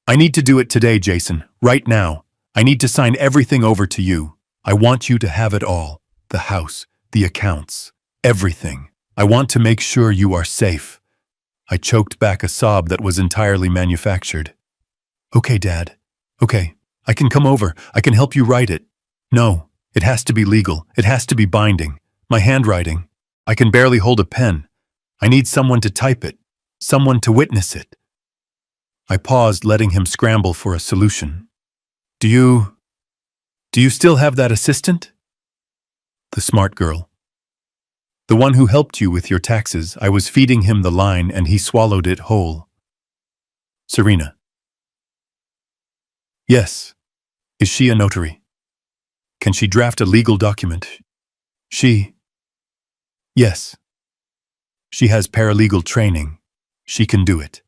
Speaker 1: I need to do it today, Jason, right now. I need to sign everything over to you. I want you to have it all. The house, the accounts. Everything. I want to make sure you are safe. I choked back a sob that was entirely manufactured. Okay, Dad. Okay, I can come over. I can help you write it. No, it has to be legal. It has to be binding. My handwriting. I can barely hold a pen. I need someone to type it. Someone to witness it. I paused, letting him scramble for a solution. Do you still have that assistant? The smart girl. The one who helped you with your taxes. I was feeding him the line and he swallowed it whole. Serena. Yes. Is she a notary? Can she draft a legal document? She. Yes. She has paralegal training. She can do it.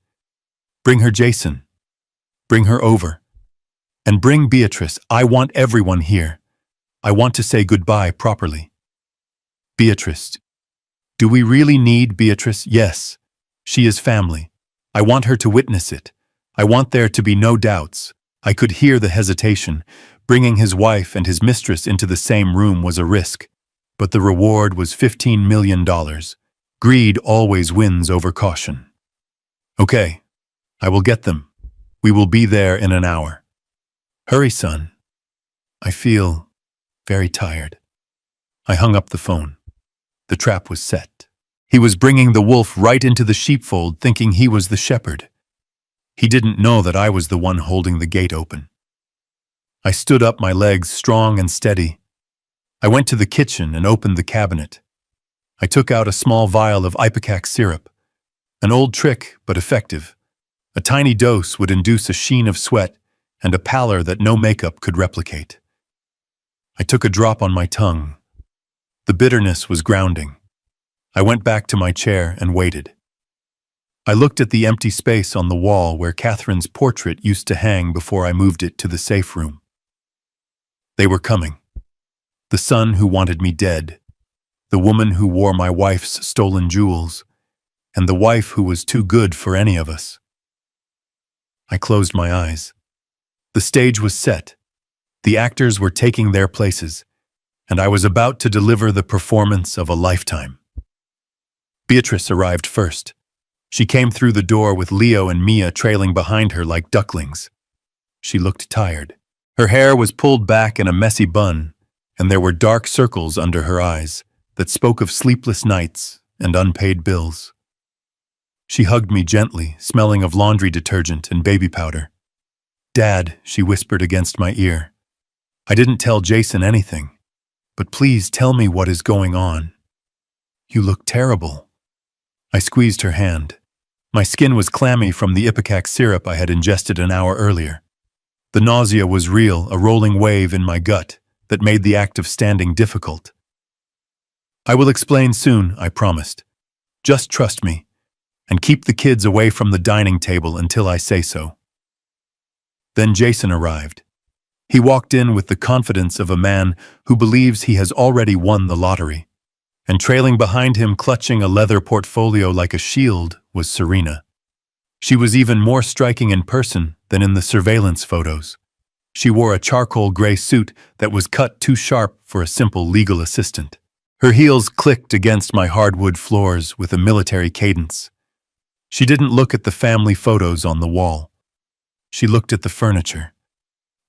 Speaker 1: Bring her, Jason. Bring her over. And bring Beatrice. I want everyone here. I want to say goodbye properly. Beatrice. Do we really need Beatrice? Yes. She is family. I want her to witness it. I want there to be no doubts. I could hear the hesitation. Bringing his wife and his mistress into the same room was a risk. But the reward was $15 million. Greed always wins over caution. Okay. I will get them. We will be there in an hour. Hurry, son. I feel very tired. I hung up the phone. The trap was set. He was bringing the wolf right into the sheepfold, thinking he was the shepherd. He didn't know that I was the one holding the gate open. I stood up, my legs strong and steady. I went to the kitchen and opened the cabinet. I took out a small vial of ipecac syrup. An old trick, but effective. A tiny dose would induce a sheen of sweat and a pallor that no makeup could replicate. I took a drop on my tongue. The bitterness was grounding. I went back to my chair and waited. I looked at the empty space on the wall where Catherine's portrait used to hang before I moved it to the safe room. They were coming. The son who wanted me dead, the woman who wore my wife's stolen jewels, and the wife who was too good for any of us. I closed my eyes. The stage was set. The actors were taking their places, and I was about to deliver the performance of a lifetime. Beatrice arrived first. She came through the door with Leo and Mia trailing behind her like ducklings. She looked tired. Her hair was pulled back in a messy bun, and there were dark circles under her eyes that spoke of sleepless nights and unpaid bills. She hugged me gently, smelling of laundry detergent and baby powder. "Dad," she whispered against my ear. "I didn't tell Jason anything, but please tell me what is going on. You look terrible." I squeezed her hand. My skin was clammy from the ipecac syrup I had ingested an hour earlier. The nausea was real, a rolling wave in my gut that made the act of standing difficult. "I will explain soon," I promised. "Just trust me, and keep the kids away from the dining table until I say so." Then Jason arrived. He walked in with the confidence of a man who believes he has already won the lottery. And trailing behind him, clutching a leather portfolio like a shield, was Serena. She was even more striking in person than in the surveillance photos. She wore a charcoal gray suit that was cut too sharp for a simple legal assistant. Her heels clicked against my hardwood floors with a military cadence. She didn't look at the family photos on the wall. She looked at the furniture.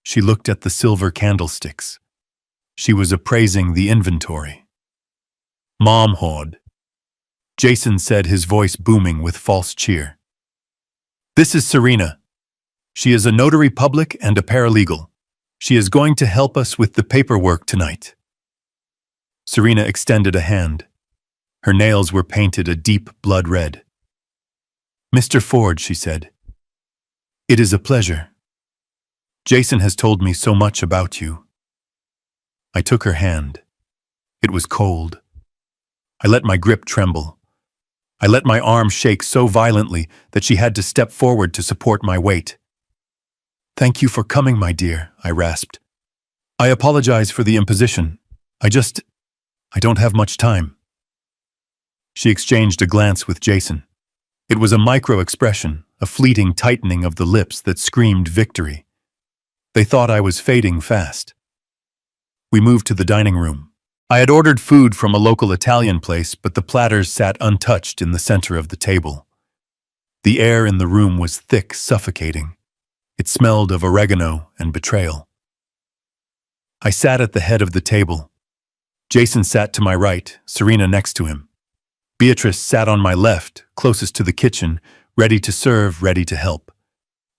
Speaker 1: She looked at the silver candlesticks. She was appraising the inventory. "Mom Hod," Jason said, his voice booming with false cheer. "This is Serena. She is a notary public and a paralegal. She is going to help us with the paperwork tonight." Serena extended a hand. Her nails were painted a deep blood red. "Mr. Ford," she said, "it is a pleasure. Jason has told me so much about you." I took her hand. It was cold. I let my grip tremble. I let my arm shake so violently that she had to step forward to support my weight. "Thank you for coming, my dear," I rasped. "I apologize for the imposition. I don't have much time." She exchanged a glance with Jason. It was a micro-expression, a fleeting tightening of the lips that screamed victory. They thought I was fading fast. We moved to the dining room. I had ordered food from a local Italian place, but the platters sat untouched in the center of the table. The air in the room was thick, suffocating. It smelled of oregano and betrayal. I sat at the head of the table. Jason sat to my right, Serena next to him. Beatrice sat on my left, closest to the kitchen, ready to serve, ready to help.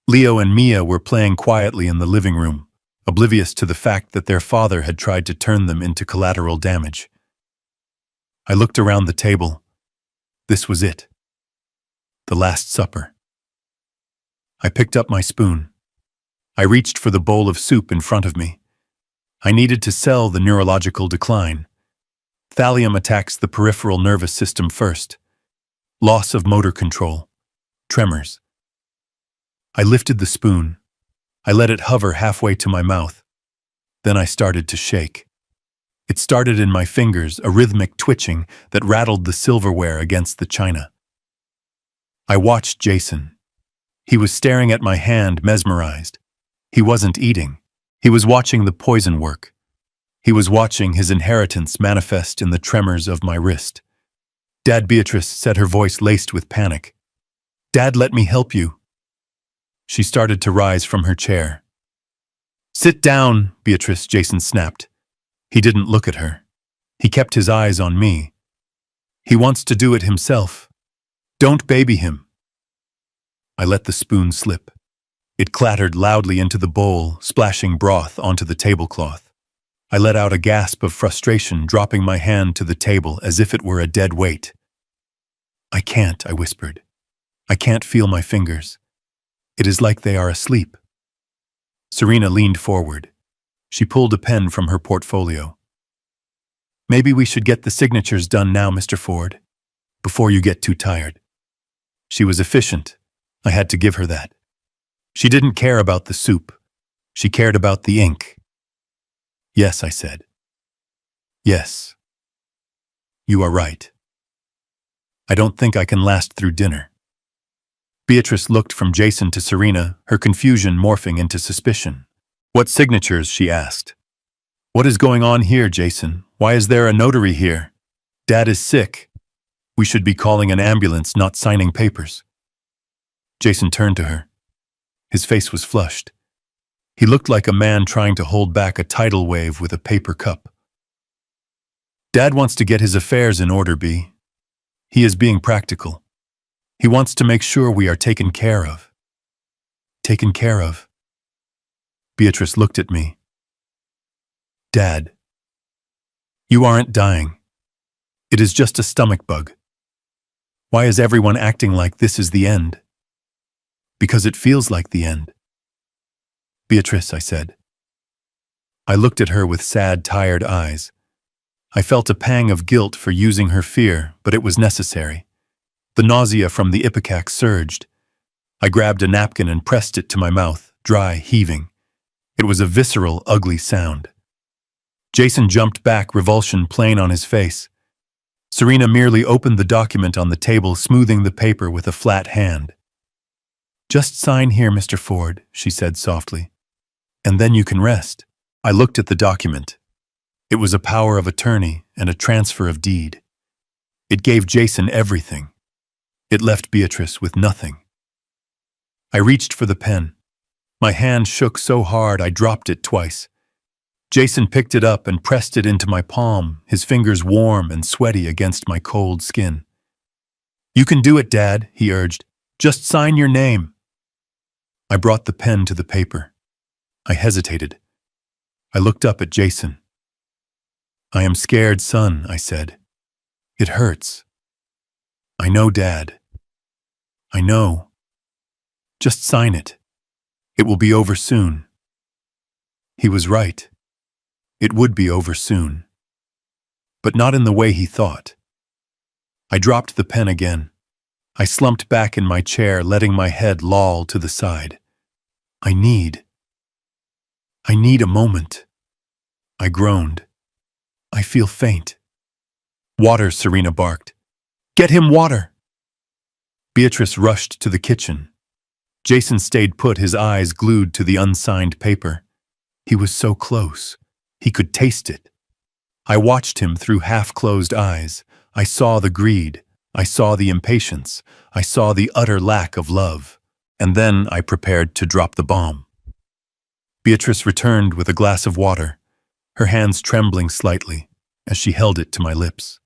Speaker 1: Leo and Mia were playing quietly in the living room, oblivious to the fact that their father had tried to turn them into collateral damage. I looked around the table. This was it. The Last Supper. I picked up my spoon. I reached for the bowl of soup in front of me. I needed to sell the neurological decline. Thallium attacks the peripheral nervous system first. Loss of motor control. Tremors. I lifted the spoon. I let it hover halfway to my mouth. Then I started to shake. It started in my fingers, a rhythmic twitching that rattled the silverware against the china. I watched Jason. He was staring at my hand, mesmerized. He wasn't eating. He was watching the poison work. He was watching his inheritance manifest in the tremors of my wrist. "Dad," Beatrice said, her voice laced with panic. "Dad, let me help you." She started to rise from her chair. "Sit down, Beatrice," Jason snapped. He didn't look at her. He kept his eyes on me. He wants to do it himself. Don't baby him. I let the spoon slip. It clattered loudly into the bowl, splashing broth onto the tablecloth. I let out a gasp of frustration, dropping my hand to the table as if it were a dead weight. I can't, I whispered. I can't feel my fingers. It is like they are asleep. Serena leaned forward. She pulled a pen from her portfolio. Maybe we should get the signatures done now, Mr. Ford, before you get too tired. She was efficient. I had to give her that. She didn't care about the soup. She cared about the ink. Yes, I said. Yes. You are right. I don't think I can last through dinner. Beatrice looked from Jason to Serena, her confusion morphing into suspicion. What signatures? She asked. What is going on here, Jason? Why is there a notary here? Dad is sick. We should be calling an ambulance, not signing papers. Jason turned to her. His face was flushed. He looked like a man trying to hold back a tidal wave with a paper cup. Dad wants to get his affairs in order, B. He is being practical. He wants to make sure we are taken care of. Taken care of? Beatrice looked at me. Dad, you aren't dying. It is just a stomach bug. Why is everyone acting like this is the end? Because it feels like the end. Beatrice, I said. I looked at her with sad, tired eyes. I felt a pang of guilt for using her fear, but it was necessary. The nausea from the ipecac surged. I grabbed a napkin and pressed it to my mouth, dry, heaving. It was a visceral, ugly sound. Jason jumped back, revulsion plain on his face. Serena merely opened the document on the table, smoothing the paper with a flat hand. Just sign here, Mr. Ford, she said softly. And then you can rest. I looked at the document. It was a power of attorney and a transfer of deed. It gave Jason everything. It left Beatrice with nothing. I reached for the pen. My hand shook so hard I dropped it twice. Jason picked it up and pressed it into my palm, his fingers warm and sweaty against my cold skin. You can do it, Dad, he urged. Just sign your name. I brought the pen to the paper. I hesitated. I looked up at Jason. I am scared, son, I said. It hurts. I know, Dad. I know. Just sign it. It will be over soon. He was right. It would be over soon. But not in the way he thought. I dropped the pen again. I slumped back in my chair, letting my head loll to the side. I need a moment. I groaned. I feel faint. Water, Serena barked. Get him water! Beatrice rushed to the kitchen. Jason stayed put, his eyes glued to the unsigned paper. He was so close. He could taste it. I watched him through half-closed eyes. I saw the greed. I saw the impatience. I saw the utter lack of love. And then I prepared to drop the bomb. Beatrice returned with a glass of water, her hands trembling slightly as she held it to my lips.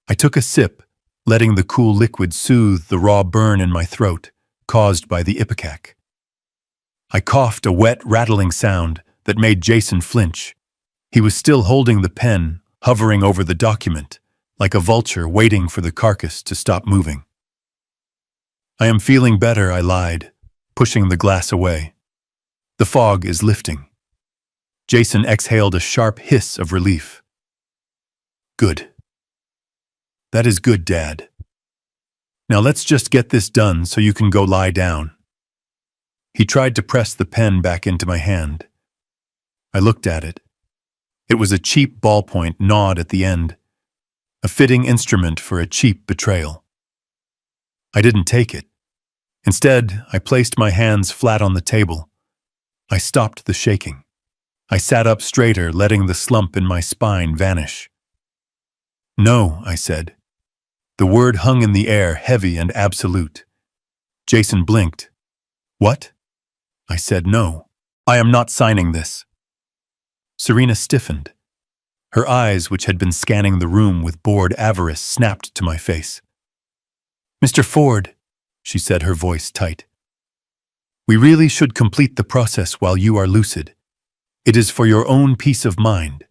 Speaker 1: I took a sip, letting the cool liquid soothe the raw burn in my throat caused by the ipecac. I coughed a wet, rattling sound that made Jason flinch. He was still holding the pen, hovering over the document, like a vulture waiting for the carcass to stop moving. I am feeling better, I lied, pushing the glass away. The fog is lifting. Jason exhaled a sharp hiss of relief. Good. That is good, Dad. Now let's just get this done so you can go lie down. He tried to press the pen back into my hand. I looked at it. It was a cheap ballpoint gnawed at the end, a fitting instrument for a cheap betrayal. I didn't take it. Instead, I placed my hands flat on the table. I stopped the shaking. I sat up straighter, letting the slump in my spine vanish. No, I said. The word hung in the air, heavy and absolute. Jason blinked. What? I said no. I am not signing this. Serena stiffened. Her eyes, which had been scanning the room with bored avarice, snapped to my face. "Mr. Ford," she said, her voice tight, "we really should complete the process while you are lucid. It is for your own peace of mind."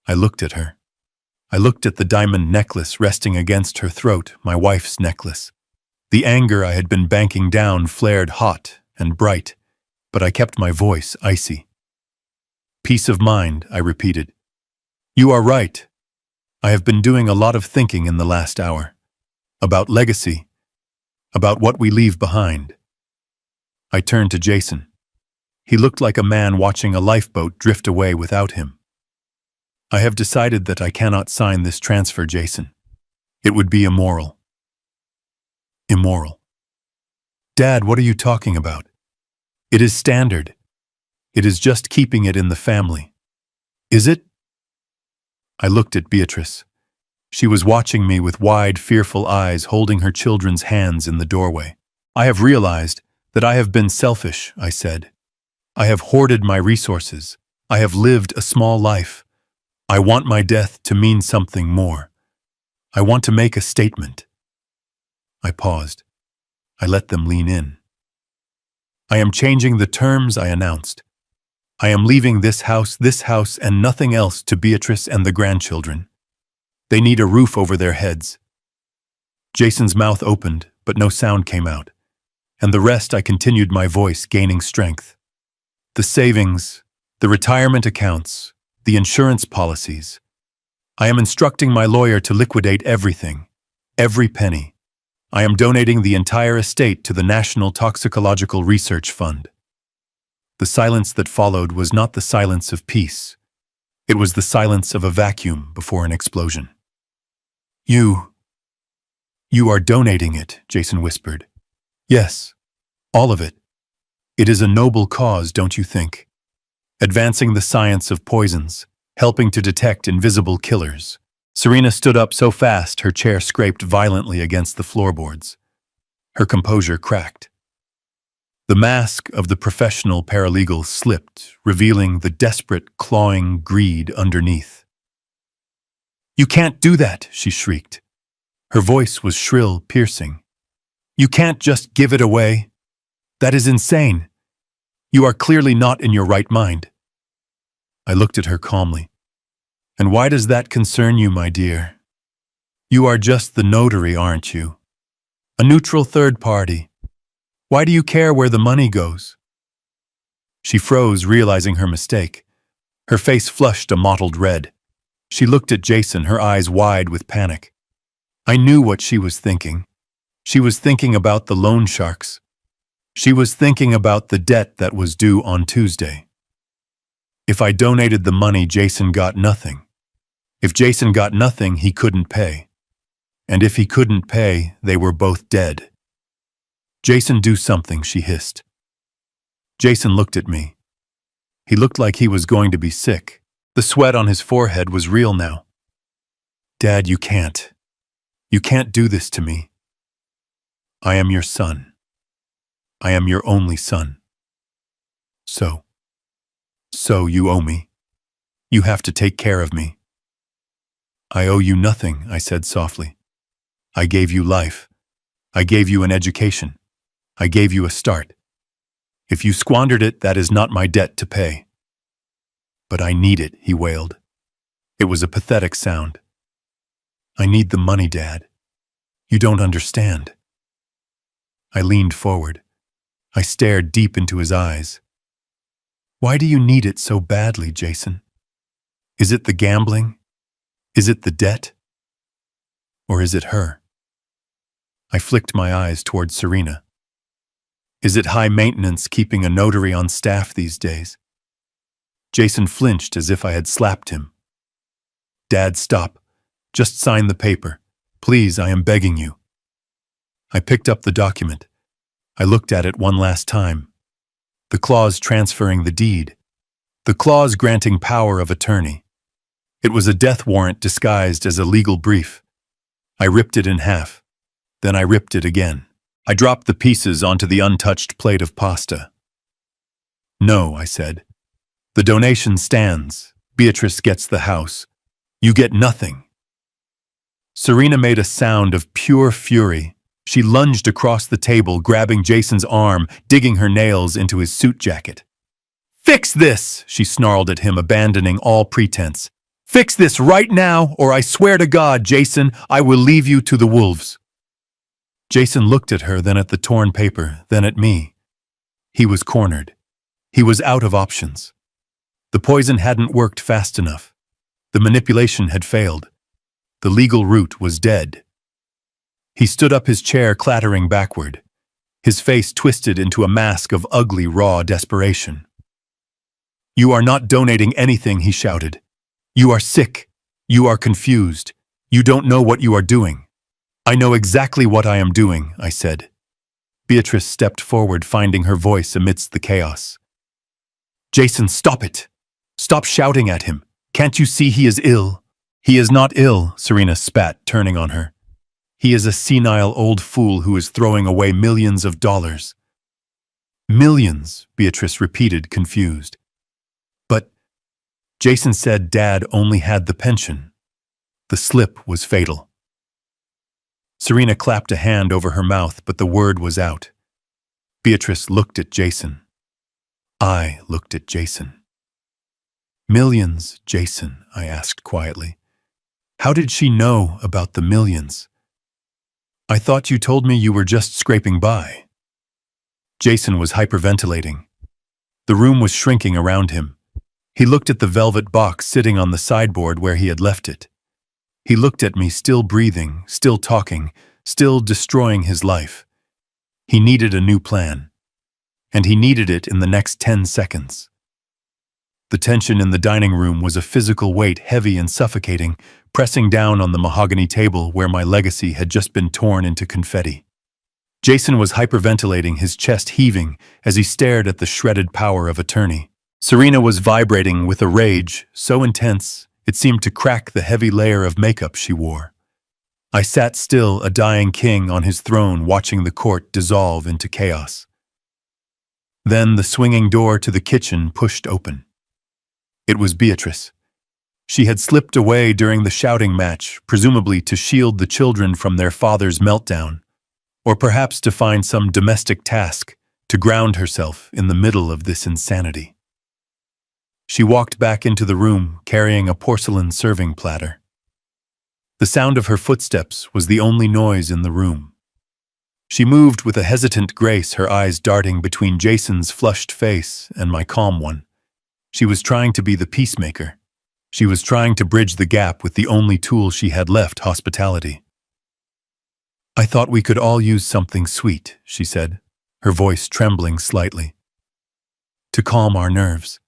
Speaker 1: I looked at her. I looked at the diamond necklace resting against her throat, my wife's necklace. The anger I had been banking down flared hot and bright, but I kept my voice icy. "Peace of mind," I repeated. "You are right. I have been doing a lot of thinking in the last hour. About legacy. About what we leave behind." I turned to Jason. He looked like a man watching a lifeboat drift away without him. "I have decided that I cannot sign this transfer, Jason. It would be immoral." Immoral. "Dad, what are you talking about? It is standard. It is just keeping it in the family." "Is it?" I looked at Beatrice. She was watching me with wide, fearful eyes, holding her children's hands in the doorway. "I have realized that I have been selfish," I said. "I have hoarded my resources. I have lived a small life. I want my death to mean something more. I want to make a statement." I paused. I let them lean in. "I am changing the terms," I announced. "I am leaving this house, and nothing else to Beatrice and the grandchildren. They need a roof over their heads." Jason's mouth opened, but no sound came out. And the rest I continued, my voice gaining strength. "The savings, the retirement accounts, the insurance policies. I am instructing my lawyer to liquidate everything, every penny. I am donating the entire estate to the National Toxicological Research Fund." The silence that followed was not the silence of peace. It was the silence of a vacuum before an explosion. You are donating it," Jason whispered. "Yes, all of it. It is a noble cause, don't you think? Advancing the science of poisons, helping to detect invisible killers." Serena stood up so fast her chair scraped violently against the floorboards. Her composure cracked. The mask of the professional paralegal slipped, revealing the desperate, clawing greed underneath. "You can't do that," she shrieked. Her voice was shrill, piercing. "You can't just give it away. That is insane. You are clearly not in your right mind." I looked at her calmly. "And why does that concern you, my dear? You are just the notary, aren't you? A neutral third party. Why do you care where the money goes?" She froze, realizing her mistake. Her face flushed a mottled red. She looked at Jason, her eyes wide with panic. I knew what she was thinking. She was thinking about the loan sharks. She was thinking about the debt that was due on Tuesday. If I donated the money, Jason got nothing. If Jason got nothing, he couldn't pay. And if he couldn't pay, they were both dead. "Jason, do something," she hissed. Jason looked at me. He looked like he was going to be sick. The sweat on his forehead was real now. "Dad, you can't. You can't do this to me. I am your son. I am your only son. So you owe me. You have to take care of me." "I owe you nothing," I said softly. "I gave you life. I gave you an education. I gave you a start. If you squandered it, that is not my debt to pay." "But I need it," he wailed. It was a pathetic sound. "I need the money, Dad. You don't understand." I leaned forward. I stared deep into his eyes. "Why do you need it so badly, Jason? Is it the gambling? Is it the debt? Or is it her?" I flicked my eyes towards Serena. "Is it high maintenance keeping a notary on staff these days?" Jason flinched as if I had slapped him. "Dad, stop. Just sign the paper. Please, I am begging you." I picked up the document. I looked at it one last time. The clause transferring the deed. The clause granting power of attorney. It was a death warrant disguised as a legal brief. I ripped it in half. Then I ripped it again. I dropped the pieces onto the untouched plate of pasta. "No," I said. "The donation stands. Beatrice gets the house. You get nothing. Serena made a sound of pure fury. She lunged across the table, grabbing Jason's arm, digging her nails into his suit jacket. "Fix this!" she snarled at him, abandoning all pretense. "Fix this right now, or I swear to God, Jason, I will leave you to the wolves." Jason looked at her, then at the torn paper, then at me. He was cornered. He was out of options. The poison hadn't worked fast enough. The manipulation had failed. The legal route was dead. He stood up, his chair clattering backward, his face twisted into a mask of ugly, raw desperation. "You are not donating anything," he shouted. "You are sick. You are confused. You don't know what you are doing." "I know exactly what I am doing," I said. Beatrice stepped forward, finding her voice amidst the chaos. "Jason, stop it. Stop shouting at him. Can't you see he is ill?" "He is not ill," Serena spat, turning on her. "He is a senile old fool who is throwing away millions of dollars." "Millions," Beatrice repeated, confused. "But Jason said Dad only had the pension." The slip was fatal. Serena clapped a hand over her mouth, but the word was out. Beatrice looked at Jason. I looked at Jason. "Millions, Jason?" I asked quietly. "How did she know about the millions?" "I thought you told me you were just scraping by." Jason was hyperventilating. The room was shrinking around him. He looked at the velvet box sitting on the sideboard where he had left it. He looked at me, still breathing, still talking, still destroying his life. He needed a new plan. And he needed it in the next 10 seconds. The tension in the dining room was a physical weight, heavy and suffocating, pressing down on the mahogany table where my legacy had just been torn into confetti. Jason was hyperventilating, his chest heaving as he stared at the shredded power of attorney. Serena was vibrating with a rage so intense it seemed to crack the heavy layer of makeup she wore. I sat still, a dying king on his throne, watching the court dissolve into chaos. Then the swinging door to the kitchen pushed open. It was Beatrice. She had slipped away during the shouting match, presumably to shield the children from their father's meltdown, or perhaps to find some domestic task to ground herself in the middle of this insanity. She walked back into the room, carrying a porcelain serving platter. The sound of her footsteps was the only noise in the room. She moved with a hesitant grace, her eyes darting between Jason's flushed face and my calm one. She was trying to be the peacemaker. She was trying to bridge the gap with the only tool she had left, hospitality. "I thought we could all use something sweet," she said, her voice trembling slightly, "to calm our nerves."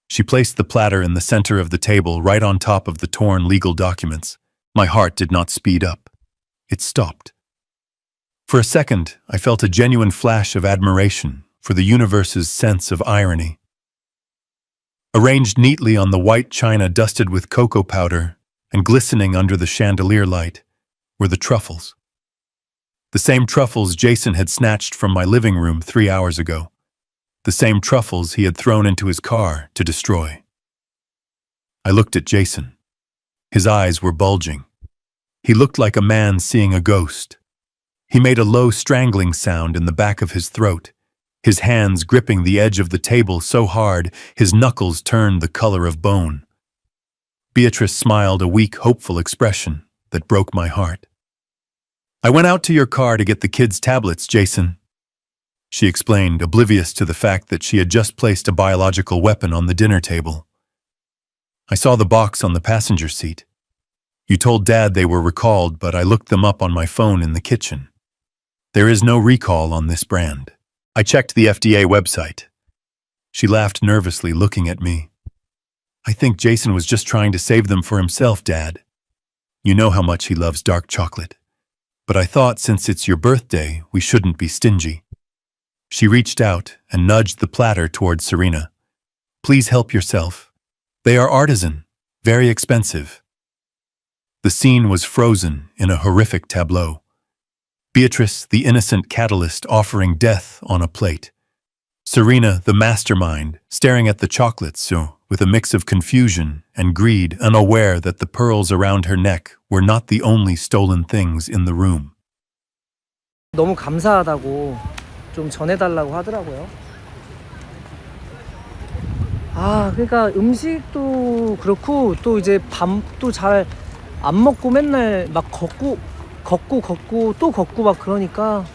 Speaker 1: She placed the platter in the center of the table, right on top of the torn legal documents. My heart did not speed up. It stopped. For a second, I felt a genuine flash of admiration for the universe's sense of irony. Arranged neatly on the white china dusted with cocoa powder and glistening under the chandelier light were the truffles. The same truffles Jason had snatched from my living room 3 hours ago. The same truffles he had thrown into his car to destroy. I looked at Jason. His eyes were bulging. He looked like a man seeing a ghost. He made a low strangling sound in the back of his throat, his hands gripping the edge of the table so hard his knuckles turned the color of bone. Beatrice smiled, a weak, hopeful expression that broke my heart. "I went out to your car to get the kids' tablets, Jason," she explained, oblivious to the fact that she had just placed a biological weapon on the dinner table. "I saw the box on the passenger seat. You told Dad they were recalled, but I looked them up on my phone in the kitchen. There is no recall on this brand. I checked the FDA website." She laughed nervously, looking at me. "I think Jason was just trying to save them for himself, Dad. You know how much he loves dark chocolate. But I thought since it's your birthday, we shouldn't be stingy." She reached out and nudged the platter toward Serena. "Please help yourself. They are artisan, very expensive." The scene was frozen in a horrific tableau. Beatrice, the innocent catalyst, offering death on a plate. Serena, the mastermind, staring at the chocolates, so with a mix of confusion and greed, unaware that the pearls around her neck were not the only stolen things in the room.
Speaker 2: 너무 감사하다고 좀 전해달라고 하더라고요. 그러니까 음식도 그렇고 또 이제 밥도 잘 안 먹고 맨날 막 걷고 또 걷고 막 그러니까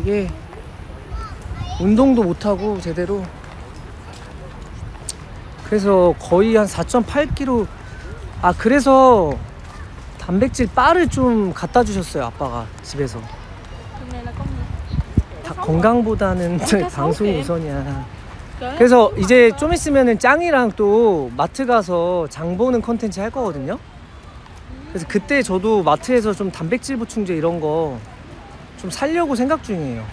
Speaker 2: 이게 운동도 못하고 제대로. 그래서 거의 한 4.8kg. 그래서 단백질 바를 좀 갖다 주셨어요, 아빠가 집에서. 건강보다는 방송이 우선이야. 그래서 이제 좀 있으면은 짱이랑 또 마트 가서 장 보는 컨텐츠 할 거거든요. 그래서 그때 저도 마트에서 좀 단백질 보충제 이런 거 좀 사려고 생각 중이에요.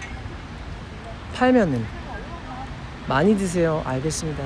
Speaker 2: 팔면은 많이 드세요. 알겠습니다.